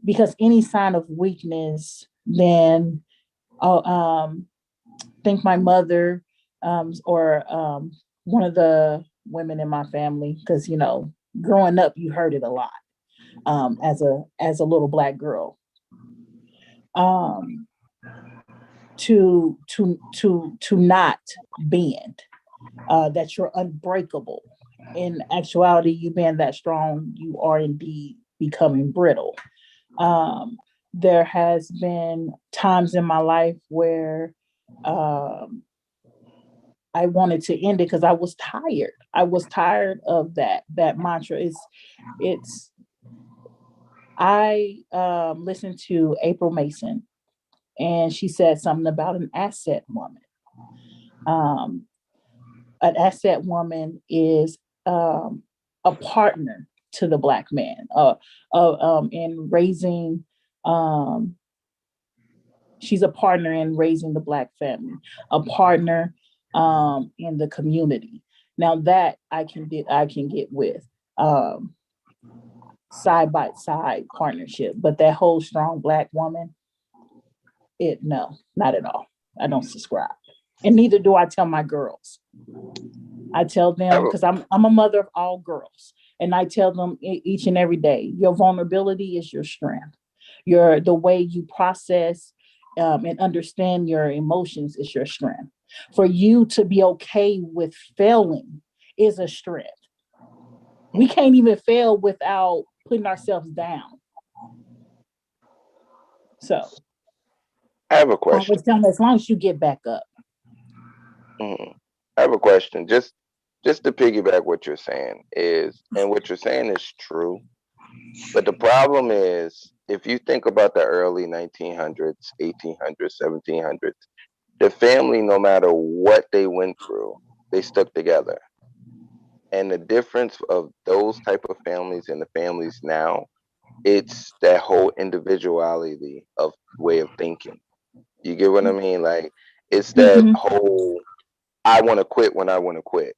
because any sign of weakness, then I'll think my mother or one of the women in my family, because growing up you heard it a lot as a little Black girl, to not bend, that you're unbreakable. In actuality, you being that strong, you are indeed becoming brittle. There has been times in my life where I wanted to end it because I was tired. I was tired of that mantra. I listened to April Mason, and she said something about an asset woman. An asset woman is a partner to the Black man in raising. She's a partner in raising the Black family, a partner in the community. Now that I can get with side by side partnership, but that whole strong Black woman, No, not at all. I don't subscribe. And neither do I tell my girls. I tell them, because I'm a mother of all girls, and I tell them each and every day, your vulnerability is your strength. The way you process and understand your emotions is your strength. For you to be okay with failing is a strength. We can't even fail without putting ourselves down. So I have a I question. always tell them, as long as you get back up. Mhm. I have a question. Just to piggyback what you're saying is, and what you're saying is true. But the problem is, if you think about the early 1900s, 1800s, 1700s, the family, no matter what they went through, they stuck together. And the difference of those type of families and the families now, it's that whole individuality of way of thinking. You get what I mean? Like, it's that Mhm. whole, I want to quit when I want to quit,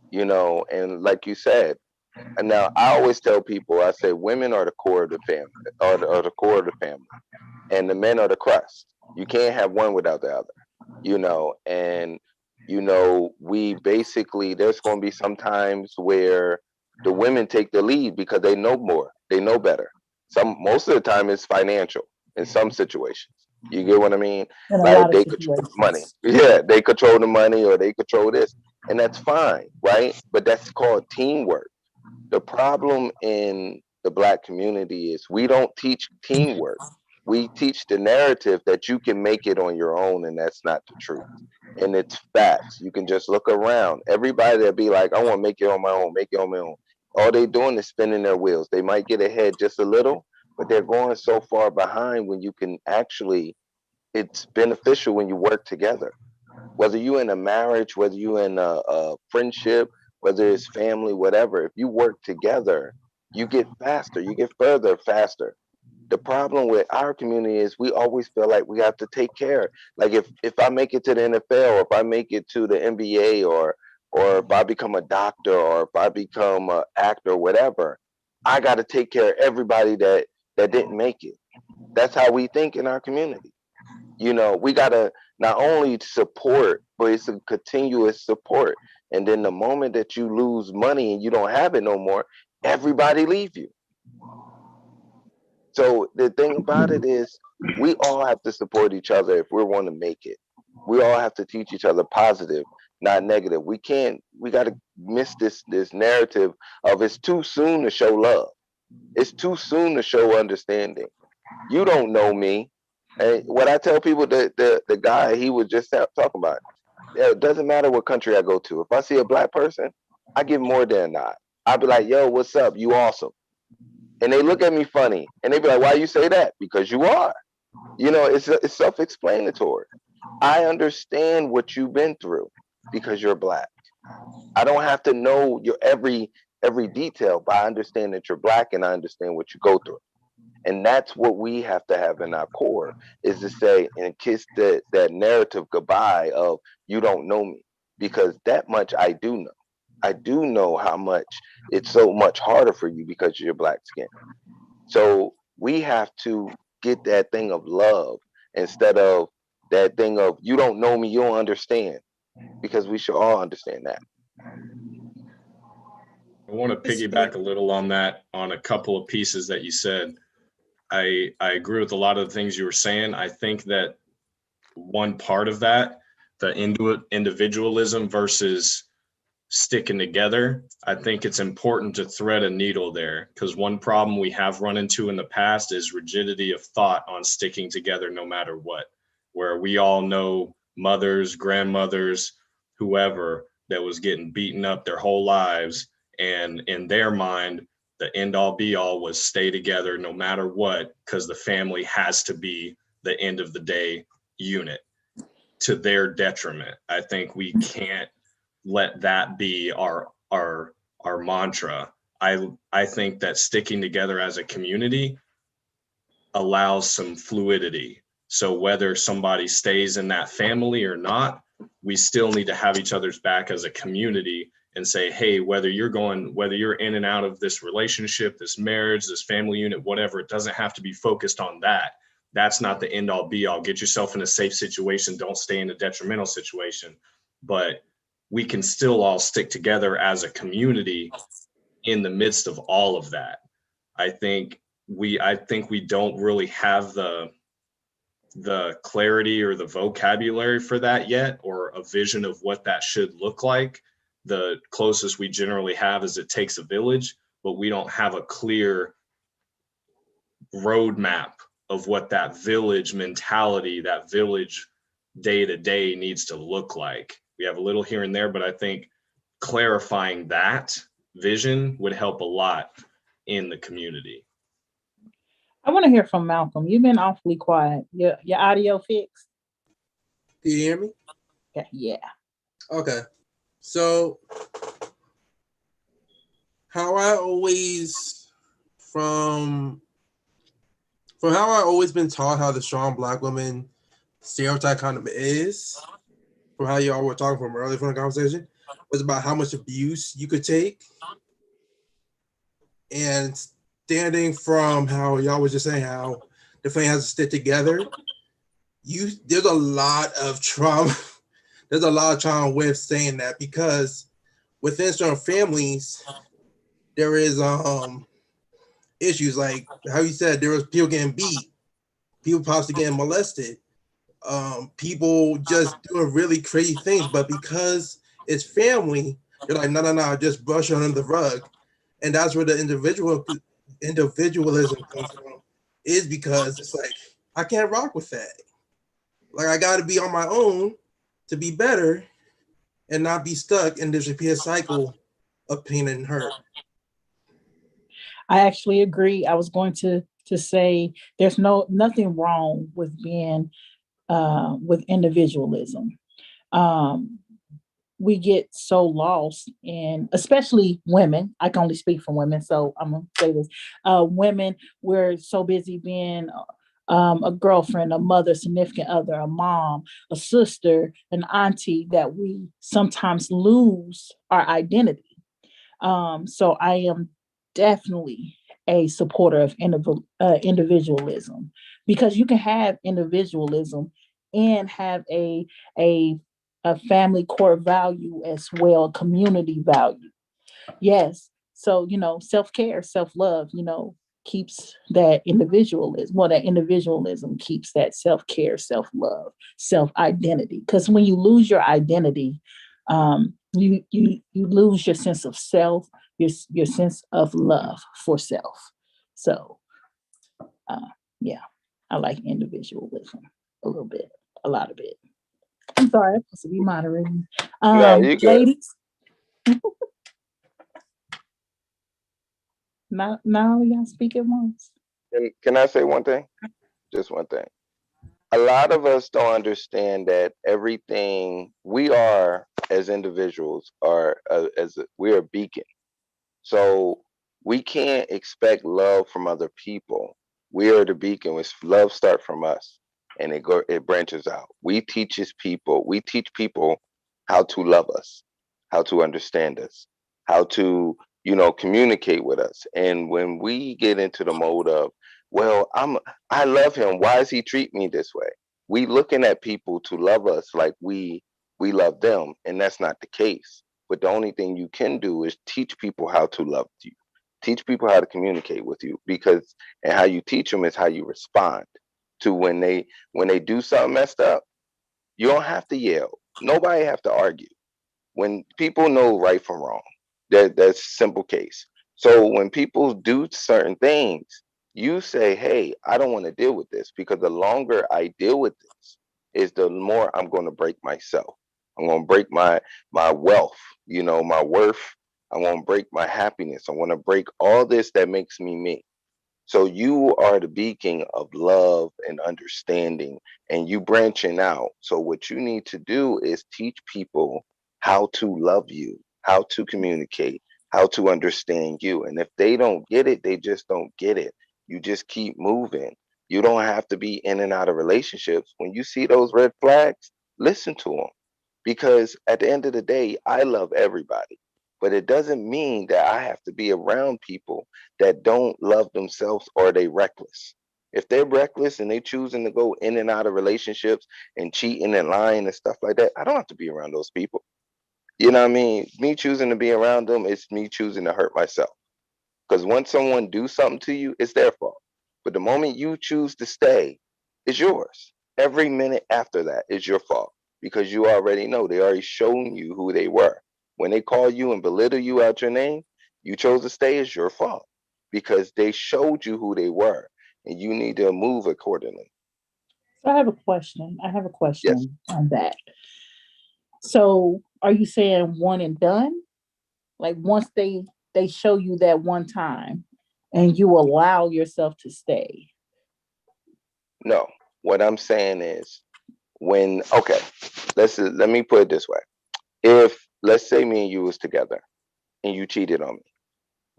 you know, and like you said, and now I always tell people, I say women are the core of the family, or the core of the family, and the men are the crust. You can't have one without the other, you know. And we basically, there's going to be some times where the women take the lead because they know more, they know better. Most of the time it's financial in some situations. You get what I mean? In a Like lot of they control the money. situations. Yeah, they control the money or they control this, and that's fine, right? But that's called teamwork. The problem in the Black community is we don't teach teamwork. We teach the narrative that you can make it on your own, and that's not the truth. And it's facts. You can just look around. Everybody that be like, I want to make it on my own, make it on my own. All they doing is spinning their wheels. They might get ahead just a little, but they're going so far behind when you can actually, it's beneficial when you work together. Whether you in a marriage, whether you in a friendship, whether it's family, whatever, if you work together, you get faster, you get further faster. The problem with our community is we always feel like we have to take care. Like if I make it to the NFL, or if I make it to the NBA, or if I become a doctor, or if I become an actor, whatever, I got to take care of everybody that didn't make it. That's how we think in our community. You know, we gotta not only support, but it's a continuous support. And then the moment that you lose money and you don't have it no more, everybody leave you. So the thing about it is, we all have to support each other if we want to make it. We all have to teach each other positive, not negative. We can't. We got to miss this narrative of it's too soon to show love. It's too soon to show understanding. You don't know me. And what I tell people, the guy he was just talking about, it doesn't matter what country I go to. If I see a Black person, I give more than a nod. I'll be like, yo, what's up? You awesome. And they look at me funny. And they be like, why you say that? Because you are. You know, it's self-explanatory. I understand what you've been through because you're Black. I don't have to know your every detail, but I understand that you're Black and I understand what you go through. And that's what we have to have in our core, is to say and kiss that narrative goodbye of you don't know me, because that much I do know. I do know how much it's so much harder for you because of your Black skin. So we have to get that thing of love instead of that thing of you don't know me, you don't understand, because we should all understand that. I want to piggyback a little on that, on a couple of pieces that you said. I agree with a lot of the things you were saying. I think that one part of that, the individualism versus sticking together, I think it's important to thread a needle there, because one problem we have run into in the past is rigidity of thought on sticking together no matter what, where we all know mothers, grandmothers, whoever that was getting beaten up their whole lives, and in their mind the end all be all was stay together no matter what, because the family has to be the end of the day unit, to their detriment. I think we can't let that be our mantra. I think that sticking together as a community allows some fluidity. So whether somebody stays in that family or not, we still need to have each other's back as a community and say, hey, whether you're in and out of this relationship, this marriage, this family unit, whatever, it doesn't have to be focused on that. that's not the end all be all. Get yourself in a safe situation. Don't stay in a detrimental situation. But we can still all stick together as a community in the midst of all of that. I think we don't really have the clarity or the vocabulary for that yet, or a vision of what that should look like. The closest we generally have is it takes a village, but we don't have a clear roadmap of what that village mentality, that village day to day needs to look like. We have a little here and there, but I think clarifying that vision would help a lot in the community. I want to hear from Malcolm. You've been awfully quiet. Your audio fixed? Do you hear me? Yeah. Okay. So how I always from how I always been taught how the strong Black woman stereotype kind of is, from how y'all were talking from earlier from the conversation, was about how much abuse you could take. And standing from how y'all was just saying how the family has to stick together, there's a lot of trauma. There's a lot of trauma with saying that, because within certain families, there is issues like how you said there was people getting beat, people possibly getting molested, people just doing really crazy things, but because it's family, you're like, no, just brush it under the rug. And that's where the individualism comes from, is because it's like, I can't rock with that. Like, I got to be on my own to be better and not be stuck in this repeated cycle of pain and hurt. I actually agree. I was going to say there's nothing wrong with being with individualism. We get so lost in, especially women. I can only speak for women, so I'm gonna say this. Women, we're so busy being a girlfriend, a mother, significant other, a mom, a sister, an auntie, that we sometimes lose our identity. So I am definitely a supporter of individualism, because you can have individualism and have a family core value as well, community value. Yes. So, self-care, self-love, keeps that individualism. Well, that individualism keeps that self-care, self-love, self-identity. Because when you lose your identity, you lose your sense of self, your sense of love for self. So, yeah, I like individualism a little bit, a lot of it. I'm sorry, I'm supposed to be moderating. No, you good. Ladies, now y'all speak at once. Can I say one thing? Just one thing. A lot of us don't understand that everything we are as individuals are we're a beacon. So we can't expect love from other people. We are the beacon. Which love start from us, and it branches out. We teach people how to love us, how to understand us, how to communicate with us. And when we get into the mode of, well, I love him, why does he treat me this way? We looking at people to love us like we love them, and that's not the case. But the only thing you can do is teach people how to love you, teach people how to communicate with you, and how you teach them is how you respond to when they do something messed up. You don't have to yell. Nobody have to argue. When people know right from wrong, that's simple case. So when people do certain things, you say, hey, I don't want to deal with this, because the longer I deal with this is the more I'm going to break myself. I'm going to break my wealth, my worth. I want to break my happiness. I want to break all this that makes me me. So you are the beacon of love and understanding, and you branching out. So what you need to do is teach people how to love you, how to communicate, how to understand you. And if they don't get it, they just don't get it. You just keep moving. You don't have to be in and out of relationships. When you see those red flags, listen to them. Because at the end of the day, I love everybody. But it doesn't mean that I have to be around people that don't love themselves or they reckless. If they're reckless and they choosing to go in and out of relationships and cheating and lying and stuff like that, I don't have to be around those people. You know what I mean? Me choosing to be around them, it's me choosing to hurt myself. Because once someone do something to you, it's their fault. But the moment you choose to stay, it's yours. Every minute after that is your fault because you already know they already shown you who they were. When they call you and belittle you out your name, you chose to stay, it's your fault because they showed you who they were and you need to move accordingly. So I have a question. I have a Yes. question on that. So are you saying one and done? Like once they show you that one time and you allow yourself to stay? No. What I'm saying is when okay, let me put it this way. If let's say me and you was together and you cheated on me,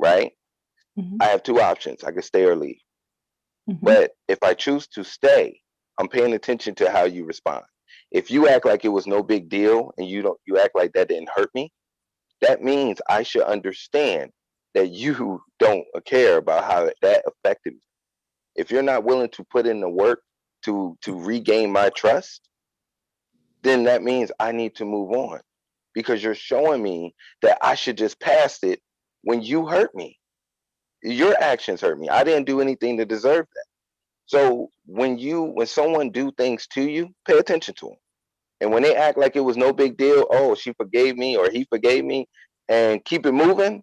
right? Mhm, I have two options. I could stay or leave. mhm. But if I choose to stay, I'm paying attention to how you respond. If you act like it was no big deal and you act like that didn't hurt me, that means I should understand that you don't care about how that affected me. If you're not willing to put in the work to regain my trust, then that means I need to move on because you're showing me that I should just pass it when you hurt me. Your actions hurt me. I didn't do anything to deserve that. So when someone do things to you, pay attention to them. And when they act like it was no big deal, oh, she forgave me or he forgave me, and keep it moving,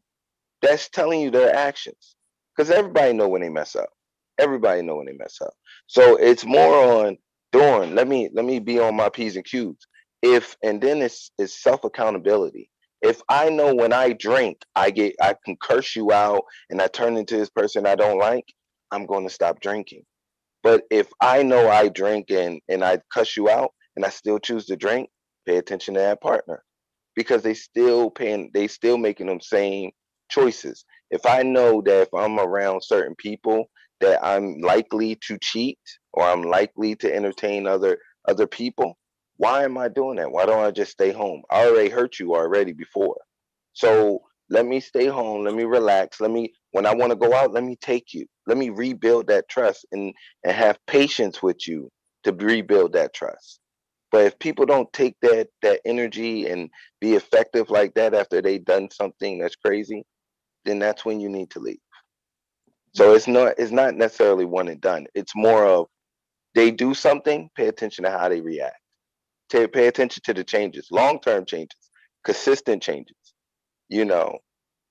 that's telling you their actions. Because everybody know when they mess up. Everybody know when they mess up. So it's more on Dawn. Let me be on my P's and Q's. If and then it's self accountability. If I know when I drink, I can curse you out and I turn into this person I don't like, I'm going to stop drinking. But if I know I drink and I cuss you out and I still choose to drink, pay attention to that partner because they still making them same choices. If I know that if I'm around certain people that I'm likely to cheat or I'm likely to entertain other people, why am I doing that? Why don't I just stay home? I already hurt you already before. So let me stay home, let me relax, let me when I want to go out, let me take you. Let me rebuild that trust and have patience with you to rebuild that trust. But if people don't take that energy and be effective like that after they done something that's crazy, then that's when you need to leave. So it's not necessarily one and done. It's more of they do something, pay attention to how they react. Pay attention to the changes, long-term changes, consistent changes, you know,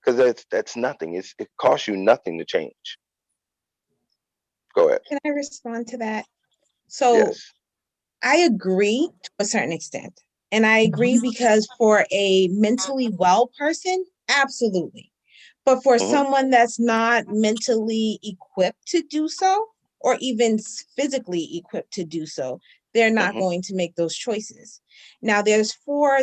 because that's nothing. It costs you nothing to change. Go ahead. Can I respond to that? So Yes. I agree to a certain extent. And I agree Mhm. because for a mentally well person, absolutely. But for Hmm. someone that's not mentally equipped to do so, or even physically equipped to do so, they're not Hmm. going to make those choices. Now, there's four,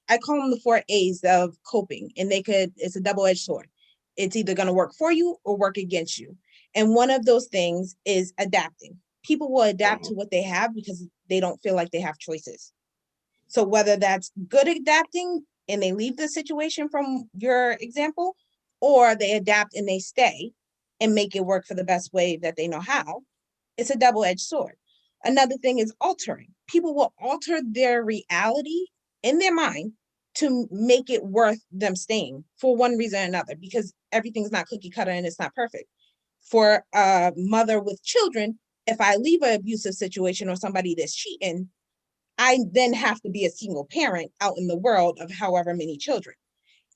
I call them the 4 A's of coping, and it's a double-edged sword. It's either going to work for you or work against you. And one of those things is adapting. People will adapt Hmm. to what they have because they don't feel like they have choices. So whether that's good adapting and they leave the situation from your example, or they adapt and they stay and make it work for the best way that they know how, it's a double-edged sword. Another thing is altering. People will alter their reality in their mind to make it worth them staying for one reason or another, because everything's not cookie cutter and it's not perfect. For a mother with children, if I leave an abusive situation or somebody that's cheating, I then have to be a single parent out in the world of however many children.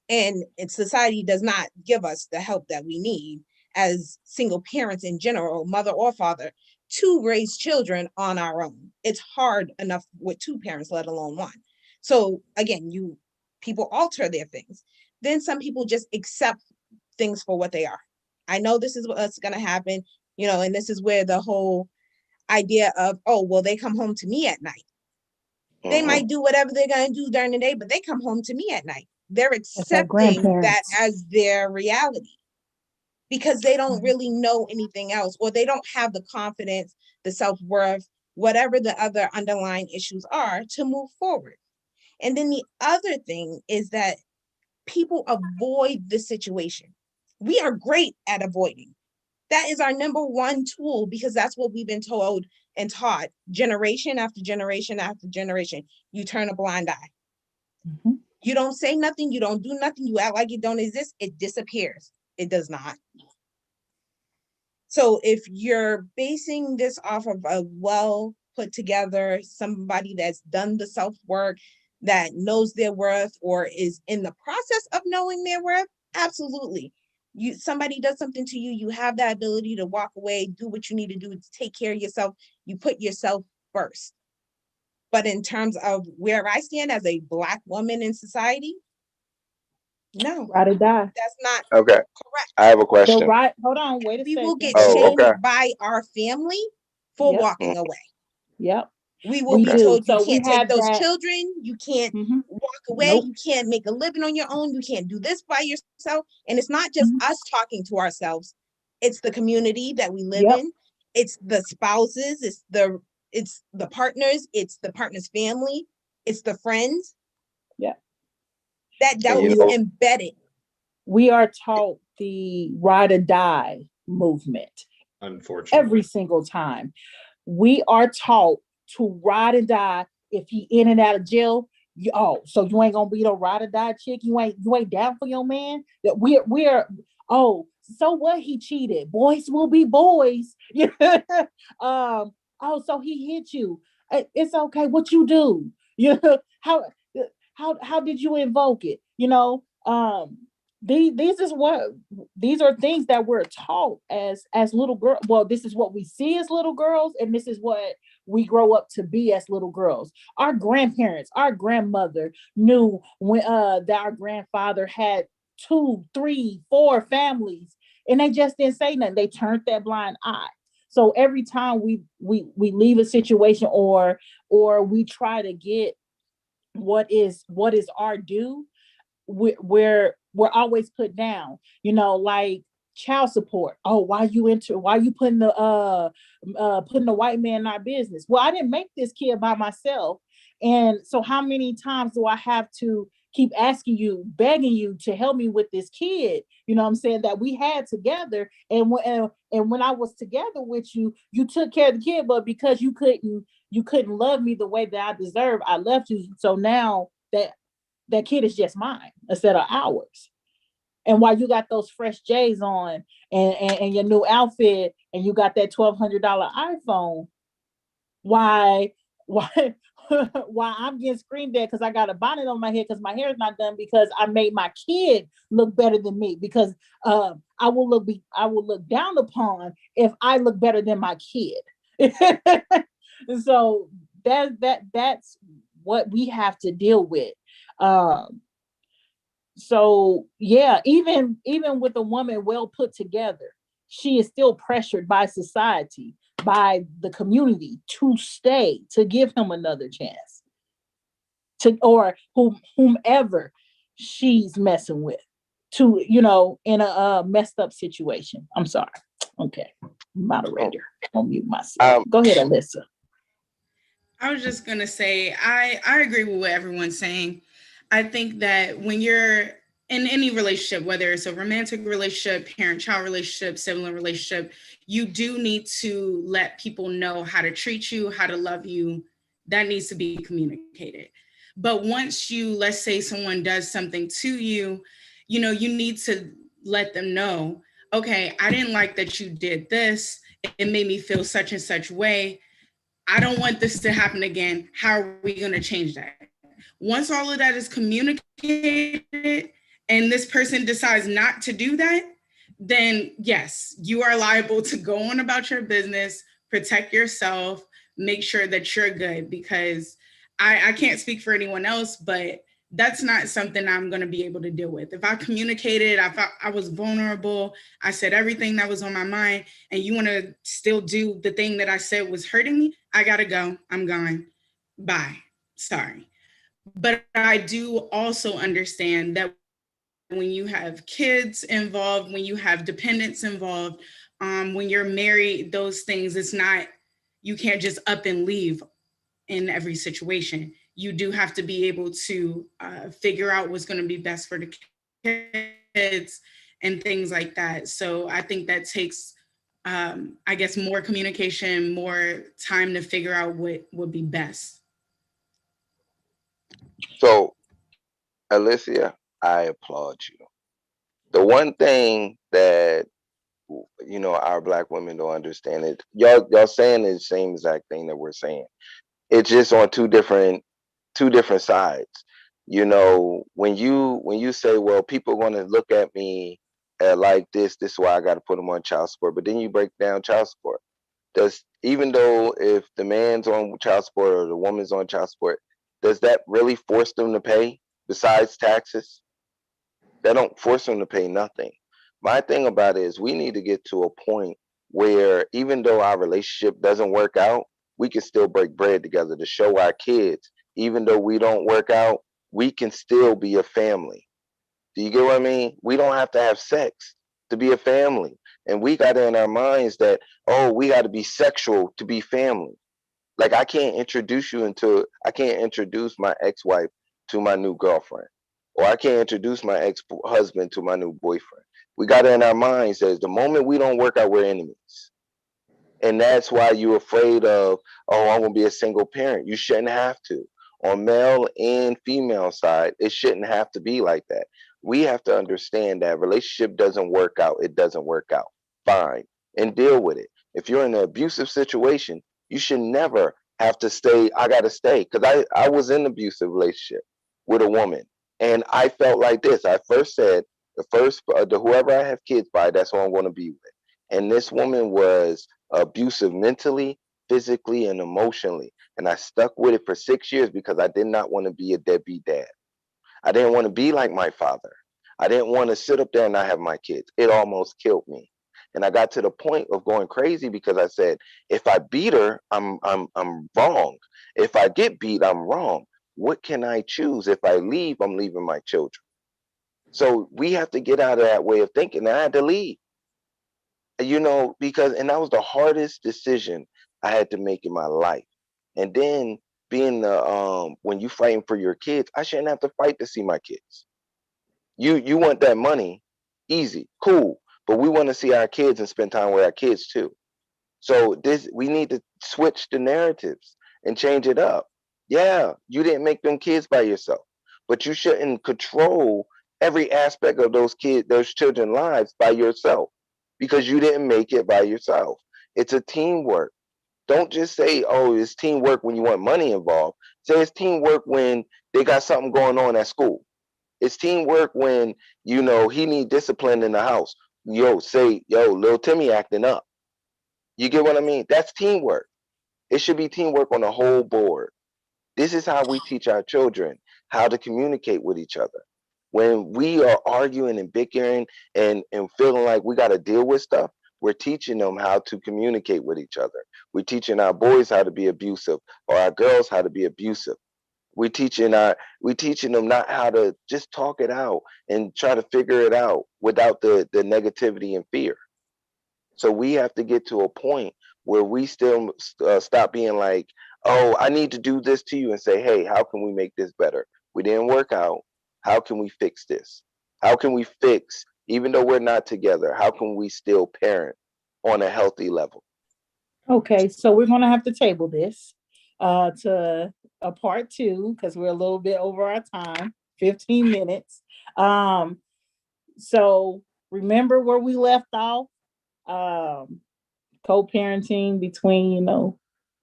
And society does not give us the help that we need as single parents in general, mother or father, to raise children on our own. It's hard enough with two parents, let alone one. So again, people alter their things. Then some people just accept things for what they are. I know this is what's going to happen, and this is where the whole idea of, oh, well, they come home to me at night. They Hmm. might do whatever they're going to do during the day, but they come home to me at night. They're It's like accepting that grandparents. as their reality because they don't really know anything else, or they don't have the confidence, the self-worth, whatever the other underlying issues are to move forward. And then the other thing is that people avoid the situation. We are great at avoiding. That is our number one tool, because that's what we've been told and taught generation after generation after generation. You turn a blind eye. Mhm. You don't say nothing. You don't do nothing. You act like it don't exist. It disappears. It does not. So if you're basing this off of a well put together, somebody that's done the self work, that knows their worth or is in the process of knowing their worth, absolutely. Somebody does something to you, you have that ability to walk away, do what you need to do to take care of yourself. You put yourself first. But in terms of where I stand as a Black woman in society, no, Ride or die. that's not Okay, correct. I have a The question. right, hold on, wait a We will second. get Oh, shamed okay. by our family for Yep. walking away. Yep. We will We be Okay. do. told you So we can't take have those that. children, you can't Mhm. walk away, Nope. you can't make a living on your own, you can't do this by yourself. And it's not just Mhm. us talking to ourselves, it's the community that we live Yep. in, it's the spouses, it's the partners, it's the partner's family, it's the friends. Yep. That And doubt you is know, embedded. We are taught the ride or die movement Unfortunately. every single time. We are taught to ride and die. If he in and out of jail, so you ain't gonna be no ride or die chick. You ain't down for your man. That we're so what, he cheated. Boys will be boys. So he hit you. It's okay. What you do? You how how did you invoke it? These are things that we're taught as little girls. Well, this is what we see as little girls, and this is what we grow up to be as little girls. Our grandparents, our grandmother knew when that our grandfather had 2, 3, 4 families, and they just didn't say nothing. They turned that blind eye. So every time we leave a situation, or we try to get what is our due, we're always put down, like child support. Oh, why you putting the white man in our business? Well, I didn't make this kid by myself. And so how many times do I have to keep asking you, begging you to help me with this kid, what I'm saying, that we had together? And when I was together with you, you took care of the kid, but because you couldn't love me the way that I deserve, I left you. So now that kid is just mine instead of ours. And while you got those fresh J's on, and your new outfit, and you got that $1,200 iPhone, why why I'm getting screamed at because I got a bonnet on my head because my hair is not done, because I made my kid look better than me, because I will look down upon if I look better than my kid. So that's what we have to deal with. So yeah, even with a woman well put together, she is still pressured by society, by the community, to stay, to give him another chance, or whomever she's messing with, to in a messed up situation. I'm sorry. Okay, moderator, I'll mute myself. Go ahead, Alyssa. I was just gonna say, I agree with what everyone's saying. I think that when you're in any relationship, whether it's a romantic relationship, parent-child relationship, sibling relationship, you do need to let people know how to treat you, how to love you. That needs to be communicated. But once let's say someone does something to you, you need to let them know, okay, I didn't like that you did this. It made me feel such and such way. I don't want this to happen again. How are we going to change that? Once all of that is communicated and this person decides not to do that, then yes, you are liable to go on about your business, protect yourself, make sure that you're good, because I can't speak for anyone else, but that's not something I'm going to be able to deal with. If I communicated, I was vulnerable, I said everything that was on my mind, and you want to still do the thing that I said was hurting me, I got to go. I'm gone. Bye. Sorry. But I do also understand that when you have kids involved, when you have dependents involved, when you're married, those things, you can't just up and leave in every situation. You do have to be able to figure out what's going to be best for the kids and things like that. So I think that takes I guess more communication, more time to figure out what would be best. So, Alicia, I applaud you. The one thing that our black women don't understand it. Y'all saying the same exact thing that we're saying. It's just on two different sides. When you say, well, people are going to look at me like this is why I got to put them on child support, but then you break down child support. Even though if the man's on child support or the woman's on child support, does that really force them to pay besides taxes? That don't force them to pay nothing. My thing about it is we need to get to a point where even though our relationship doesn't work out, we can still break bread together to show our kids, even though we don't work out, we can still be a family. Do you get what I mean? We don't have to have sex to be a family. And we got in our minds that, oh, we got to be sexual to be family. Like I can't introduce my ex-wife to my new girlfriend, or I can't introduce my ex-husband to my new boyfriend. We got it in our minds that the moment we don't work out, we're enemies. And that's why you're afraid of, oh, I'm gonna be a single parent. You shouldn't have to. On male and female side, it shouldn't have to be like that. We have to understand that relationship doesn't work out, it doesn't work out. Fine. And deal with it. If you're in an abusive situation, you should never have to stay. I gotta stay. Because I was in an abusive relationship with a woman. And I felt like this. I first said, whoever I have kids by, that's who I'm gonna be with. And this woman was abusive mentally, physically, and emotionally. And I stuck with it for 6 years because I did not want to be a deadbeat dad. I didn't want to be like my father. I didn't want to sit up there and not have my kids. It almost killed me. And I got to the point of going crazy because I said, if I beat her, I'm wrong. If I get beat, I'm wrong. What can I choose? If I leave, I'm leaving my children. So we have to get out of that way of thinking. And I had to leave. Because that was the hardest decision I had to make in my life. And then being when you fighting for your kids, I shouldn't have to fight to see my kids. You want that money, easy, cool, but we want to see our kids and spend time with our kids too. So we need to switch the narratives and change it up. Yeah, you didn't make them kids by yourself, but you shouldn't control every aspect of those children's lives by yourself because you didn't make it by yourself. It's a teamwork. Don't just say, oh, it's teamwork when you want money involved. Say it's teamwork when they got something going on at school. It's teamwork when, he need discipline in the house. Say, little Timmy acting up. You get what I mean? That's teamwork. It should be teamwork on the whole board. This is how we teach our children how to communicate with each other. When we are arguing and bickering and feeling like we got to deal with stuff, we're teaching them how to communicate with each other. We're teaching our boys how to be abusive or our girls how to be abusive. We're teaching them not how to just talk it out and try to figure it out without the negativity and fear. So we have to get to a point where we still stop being like, oh, I need to do this to you, and say, hey, how can we make this better? We didn't work out. How can we fix this? How can we fix, even though we're not together, how can we still parent on a healthy level? Okay, so we're gonna have to table this to a part two because we're a little bit over our time, 15 minutes. So remember where we left off? Co-parenting between,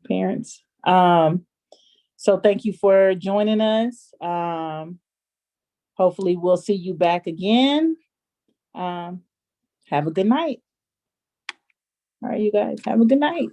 parents. So thank you for joining us. Hopefully we'll see you back again. Have a good night. All right, you guys, have a good night.